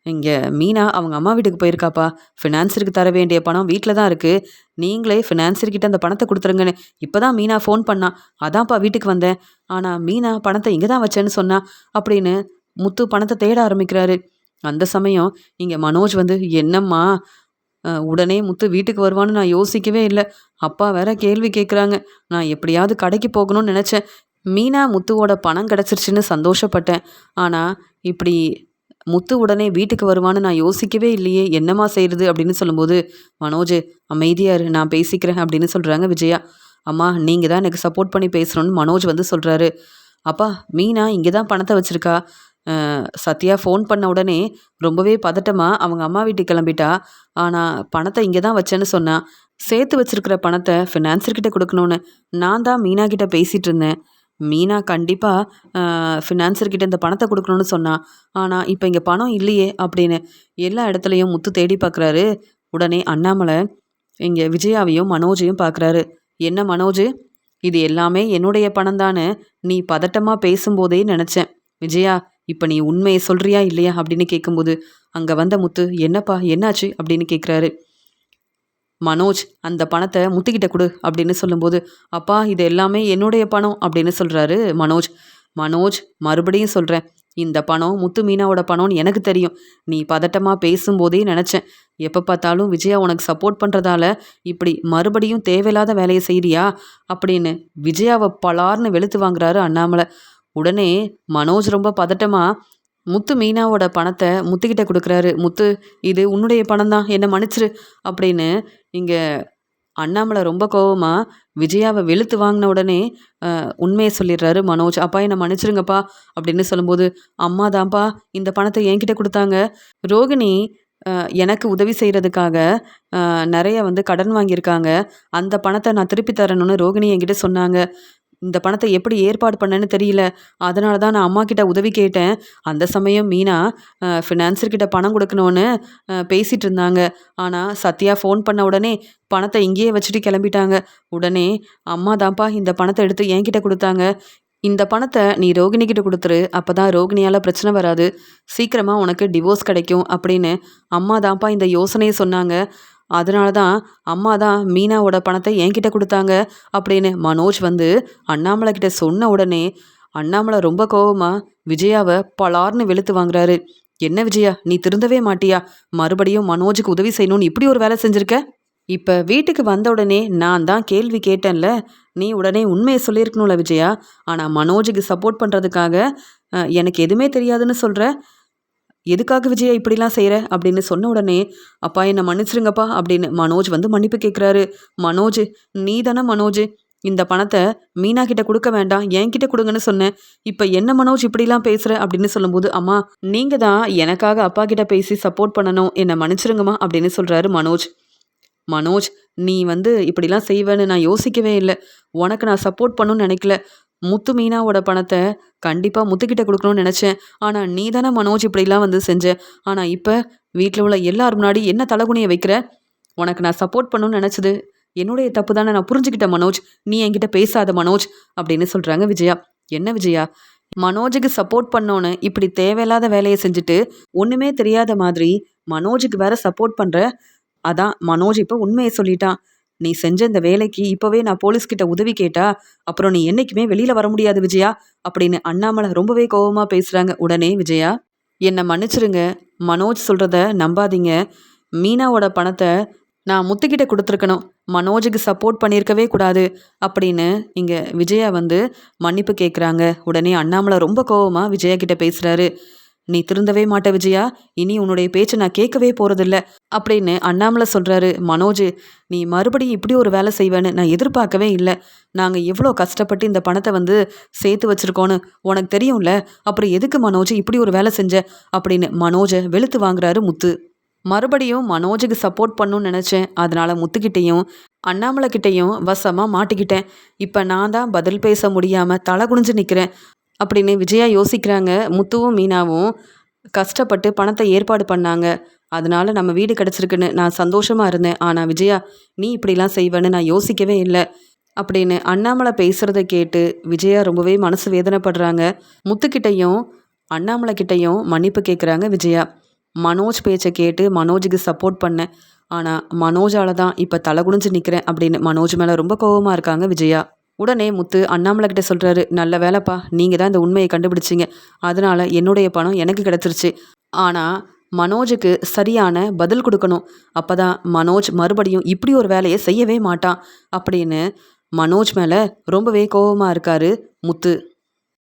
இங்கே மீனா அவங்க அம்மா வீட்டுக்கு போயிருக்காப்பா, ஃபினான்ஸருக்கு தர வேண்டிய பணம் வீட்டில் தான் இருக்குது, நீங்களே ஃபினான்ஸர்கிட்ட அந்த பணத்தை கொடுத்துருங்கன்னு இப்போ தான் மீனா ஃபோன் பண்ணா, அதான்ப்பா வீட்டுக்கு வந்தேன். ஆனால் மீனா பணத்தை இங்கே தான் வச்சேன்னு சொன்னா அப்படின்னு முத்து பணத்தை தேட ஆரம்பிக்கிறாரு. அந்த சமயம் இங்கே மனோஜ் வந்து, என்னம்மா உடனே முத்து வீட்டுக்கு வருவான்னு நான் யோசிக்கவே இல்லை. அப்பா வேற கேள்வி கேட்குறாங்க. நான் எப்படியாவது கடைக்கு போகணும்னு நினச்சேன். மீனா முத்துவோட பணம் கிடச்சிருச்சுன்னு சந்தோஷப்பட்டேன். ஆனால் இப்படி முத்து உடனே வீட்டுக்கு வருவான்னு நான் யோசிக்கவே இல்லையே, என்னம்மா செய்கிறது அப்படின்னு சொல்லும்போது, மனோஜ் அமைதியா இரு, நான் பேசிக்கிறேன் அப்படின்னு சொல்கிறாங்க விஜயா. அம்மா நீங்கள் தான் எனக்கு சப்போர்ட் பண்ணி பேசணும்னு மனோஜ் வந்து சொல்கிறாரு. அப்பா மீனா இங்கே தான் பணத்தை வச்சுருக்கா. சத்யா ஃபோன் பண்ண உடனே ரொம்பவே பதட்டமா அவங்க அம்மா வீட்டுக்கு கிளம்பிட்டா. ஆனால் பணத்தை இங்கே தான் வச்சேன்னு சொன்னா. சேர்த்து வச்சிருக்கிற பணத்தை ஃபினான்சர்கிட்ட கொடுக்கணும்னு நான் தான் மீனா கிட்ட பேசிகிட்டு இருந்தேன். மீனா கண்டிப்பாக ஃபினான்சர்கிட்ட இந்த பணத்தை கொடுக்கணும்னு சொன்னா. ஆனால் இப்போ இங்கே பணம் இல்லையே அப்படின்னு எல்லா இடத்துலையும் முத்து தேடி பார்க்குறாரு. உடனே அண்ணாமலை இங்கே விஜயாவையும் மனோஜையும் பார்க்குறாரு. என்ன மனோஜ், இது எல்லாமே என்னுடைய பணம் தானே, நீ பதட்டமாக பேசும்போதே நினச்சேன். விஜயா இப்போ நீ உண்மையை சொல்றியா இல்லையா அப்படின்னு கேட்கும்போது அங்கே வந்த முத்து என்னப்பா என்னாச்சு அப்படின்னு கேட்குறாரு. மனோஜ் அந்த பணத்தை முத்துக்கிட்ட கொடு அப்படின்னு சொல்லும்போது அப்பா இது எல்லாமே என்னுடைய பணம் அப்படின்னு சொல்கிறாரு மனோஜ். மனோஜ் மறுபடியும் சொல்கிறேன், இந்த பணம் முத்து மீனாவோட பணம்னு எனக்கு தெரியும். நீ பதட்டமாக பேசும்போதே நினச்சேன். எப்போ பார்த்தாலும் விஜயா உனக்கு சப்போர்ட் பண்ணுறதால இப்படி மறுபடியும் தேவையில்லாத வேலையை செய்கிறியா அப்படின்னு விஜயாவை பலார்னு வெளுத்து வாங்குறாரு அண்ணாமலை. உடனே மனோஜ் ரொம்ப பதட்டமாக முத்து மீனாவோட பணத்தை முத்துக்கிட்ட கொடுக்குறாரு. முத்து இது உன்னுடைய பணம் தான், என்னை மன்னிச்சிரு அப்படின்னு இங்கே அண்ணாமலை ரொம்ப கோவமாக விஜயாவை வெளுத்து வாங்கின உடனே உண்மையை சொல்லிடுறாரு மனோஜ். அப்பா என்னை மன்னிச்சிருங்கப்பா அப்படின்னு சொல்லும்போது அம்மா தான்ப்பா இந்த பணத்தை என்கிட்ட கொடுத்தாங்க. ரோகிணி எனக்கு உதவி செய்கிறதுக்காக நிறைய வந்து கடன் வாங்கியிருக்காங்க. அந்த பணத்தை நான் திருப்பி தரணும்னு ரோகிணி என்கிட்ட சொன்னாங்க. இந்த பணத்தை எப்படி ஏற்பாடு பண்ணேன்னு தெரியல. அதனால தான் நான் அம்மா கிட்ட உதவி கேட்டேன். அந்த சமயம் மீனா ஃபினான்சர்கிட்ட பணம் கொடுக்கணும்னு பேசிகிட்டு இருந்தாங்க. ஆனால் சத்யா ஃபோன் பண்ண உடனே பணத்தை இங்கேயே வச்சுட்டு கிளம்பிட்டாங்க. உடனே அம்மா தான்ப்பா இந்த பணத்தை எடுத்து என்கிட்ட கொடுத்தாங்க. இந்த பணத்தை நீ ரோகிணிக்கிட்ட கொடுத்துரு, அப்போ தான் ரோகிணியால் பிரச்சனை வராது, சீக்கிரமாக உனக்கு டிவோர்ஸ் கிடைக்கும் அப்படின்னு அம்மா தான்ப்பா இந்த யோசனையை சொன்னாங்க. அதனால தான் அம்மா தான் மீனாவோட பணத்தை என்கிட்ட கொடுத்தாங்க அப்படின்னு மனோஜ் வந்து அண்ணாமலை கிட்ட சொன்ன உடனே அண்ணாமலை ரொம்ப கோவமா விஜயாவை பலார்னு வெளுத்து வாங்குறாரு. என்ன விஜயா நீ திருந்தவே மாட்டியா? மறுபடியும் மனோஜுக்கு உதவி செய்யணும்னு இப்படி ஒரு வேலை செஞ்சுருக்க. இப்போ வீட்டுக்கு வந்த உடனே நான் தான் கேள்வி கேட்டேன்ல, நீ உடனே உண்மையை சொல்லியிருக்கணும்ல விஜயா. ஆனால் மனோஜுக்கு சப்போர்ட் பண்ணுறதுக்காக எனக்கு எதுவுமே தெரியாதுன்னு சொல்கிற. எதுக்காக விஜயா இப்படிலாம் செய்கிற அப்படின்னு சொன்ன உடனே அப்பா என்னை மன்னிச்சிருங்கப்பா அப்படின்னு மனோஜ் வந்து மன்னிப்பு கேட்குறாரு. மனோஜ் நீ தானே மனோஜ் இந்த பணத்தை மீனா கிட்ட கொடுக்க வேண்டாம் என்கிட்ட கொடுங்கன்னு சொன்னேன். இப்போ என்ன மனோஜ் இப்படிலாம் பேசுகிற அப்படின்னு சொல்லும்போது அம்மா நீங்கள் தான் எனக்காக அப்பா கிட்ட பேசி சப்போர்ட் பண்ணணும், என்னை மன்னிச்சிருங்கம்மா அப்படின்னு சொல்கிறாரு மனோஜ். மனோஜ் நீ வந்து இப்படிலாம் செய்வேன்னு நான் யோசிக்கவே இல்லை. உனக்கு நான் சப்போர்ட் பண்ணணும்னு நினைக்கல. முத்து மீனாவோட பணத்தை கண்டிப்பாக முத்துக்கிட்ட கொடுக்கணும்னு நினச்சேன். ஆனால் நீ தானே மனோஜ் இப்படிலாம் வந்து செஞ்ச. ஆனால் இப்போ வீட்டில் உள்ள எல்லார் முன்னாடி என்ன தலகுனியை வைக்கிற. உனக்கு நான் சப்போர்ட் பண்ணணும்னு நினச்சது என்னுடைய தப்பு தானே, நான் புரிஞ்சுக்கிட்டேன் மனோஜ், நீ என்கிட்ட பேசாத மனோஜ் அப்படின்னு சொல்கிறாங்க விஜயா. என்ன விஜயா மனோஜுக்கு சப்போர்ட் பண்ணோன்னு இப்படி தேவையில்லாத வேலையை செஞ்சுட்டு ஒன்றுமே தெரியாத மாதிரி மனோஜுக்கு வேற சப்போர்ட் பண்ணுற. அதான் மனோஜ் இப்போ உண்மையை சொல்லிட்டான். நீ செஞ்ச இந்த வேலைக்கு இப்போவே நான் போலீஸ்கிட்ட உதவி கேட்டா அப்புறம் நீ என்றைக்குமே வெளியில் வர முடியாது விஜயா அப்படின்னு அண்ணாமலை ரொம்பவே கோபமாக பேசுகிறாங்க. உடனே விஜயா என்னை மன்னிச்சிருங்க, மனோஜ் சொல்கிறத நம்பாதீங்க. மீனாவோட பணத்தை நான் முத்துக்கிட்ட கொடுத்துருக்கணும், மனோஜுக்கு சப்போர்ட் பண்ணியிருக்கவே கூடாது அப்படின்னு இங்கே விஜயா வந்து மன்னிப்பு கேட்குறாங்க. உடனே அண்ணாமலை ரொம்ப கோபமாக விஜயா கிட்ட பேசுகிறாரு. நீ திருந்தவே மாட்ட விஜயா, இனி உன்னுடைய பேச்சை நான் கேட்கவே போகிறதில்ல அப்படின்னு அண்ணாமலை சொல்கிறாரு. மனோஜ் நீ மறுபடியும் இப்படி ஒரு வேலை செய்வேன்னு நான் எதிர்பார்க்கவே இல்லை. நாங்கள் எவ்வளோ கஷ்டப்பட்டு இந்த பணத்தை வந்து சேர்த்து வச்சுருக்கோன்னு உனக்கு தெரியும்ல, அப்புறம் எதுக்கு மனோஜ் இப்படி ஒரு வேலை செஞ்ச அப்படின்னு மனோஜை வெளுத்து வாங்குறாரு முத்து. மறுபடியும் மனோஜுக்கு சப்போர்ட் பண்ணணும்னு நினச்சேன். அதனால் முத்துக்கிட்டேயும் அண்ணாமலை கிட்டேயும் வசமாக மாட்டிக்கிட்டேன். இப்போ நான் தான் பதில் பேச முடியாமல் தலை குனிஞ்சு நிற்கிறேன் அப்படின்னு விஜயா யோசிக்கிறாங்க. முத்துவும் மீனாவும் கஷ்டப்பட்டு பணத்தை ஏற்பாடு பண்ணாங்க. அதனால நம்ம வீடு கிடச்சிருக்குன்னு நான் சந்தோஷமாக இருந்தேன். ஆனால் விஜயா நீ இப்படிலாம் செய்வேன்னு நான் யோசிக்கவே இல்லை அப்படின்னு அண்ணாமலை பேசுகிறத கேட்டு விஜயா ரொம்பவே மனசு வேதனைப்படுறாங்க. முத்துக்கிட்டையும் அண்ணாமலை கிட்டையும் மன்னிப்பு கேட்குறாங்க விஜயா. மனோஜ் பேச்சை கேட்டு மனோஜுக்கு சப்போர்ட் பண்ணேன், ஆனால் மனோஜால் தான் இப்போ தலை குனிஞ்சு நிற்கிறேன் அப்படின்னு மனோஜ் மேலே ரொம்ப கோபமாக இருக்காங்க விஜயா. உடனே முத்து அண்ணாமலை கிட்ட சொல்கிறாரு, நல்ல வேலைப்பா, நீங்கள் தான் இந்த உண்மையை கண்டுபிடிச்சிங்க, அதனால் என்னுடைய பணம் எனக்கு கிடச்சிருச்சு. ஆனால் மனோஜுக்கு சரியான பதில் கொடுக்கணும். அப்பதான் மனோஜ் மறுபடியும் இப்படி ஒரு வேலையை செய்யவே மாட்டான் அப்படின்னு மனோஜ் மேலே ரொம்பவே கோவமா இருக்காரு முத்து.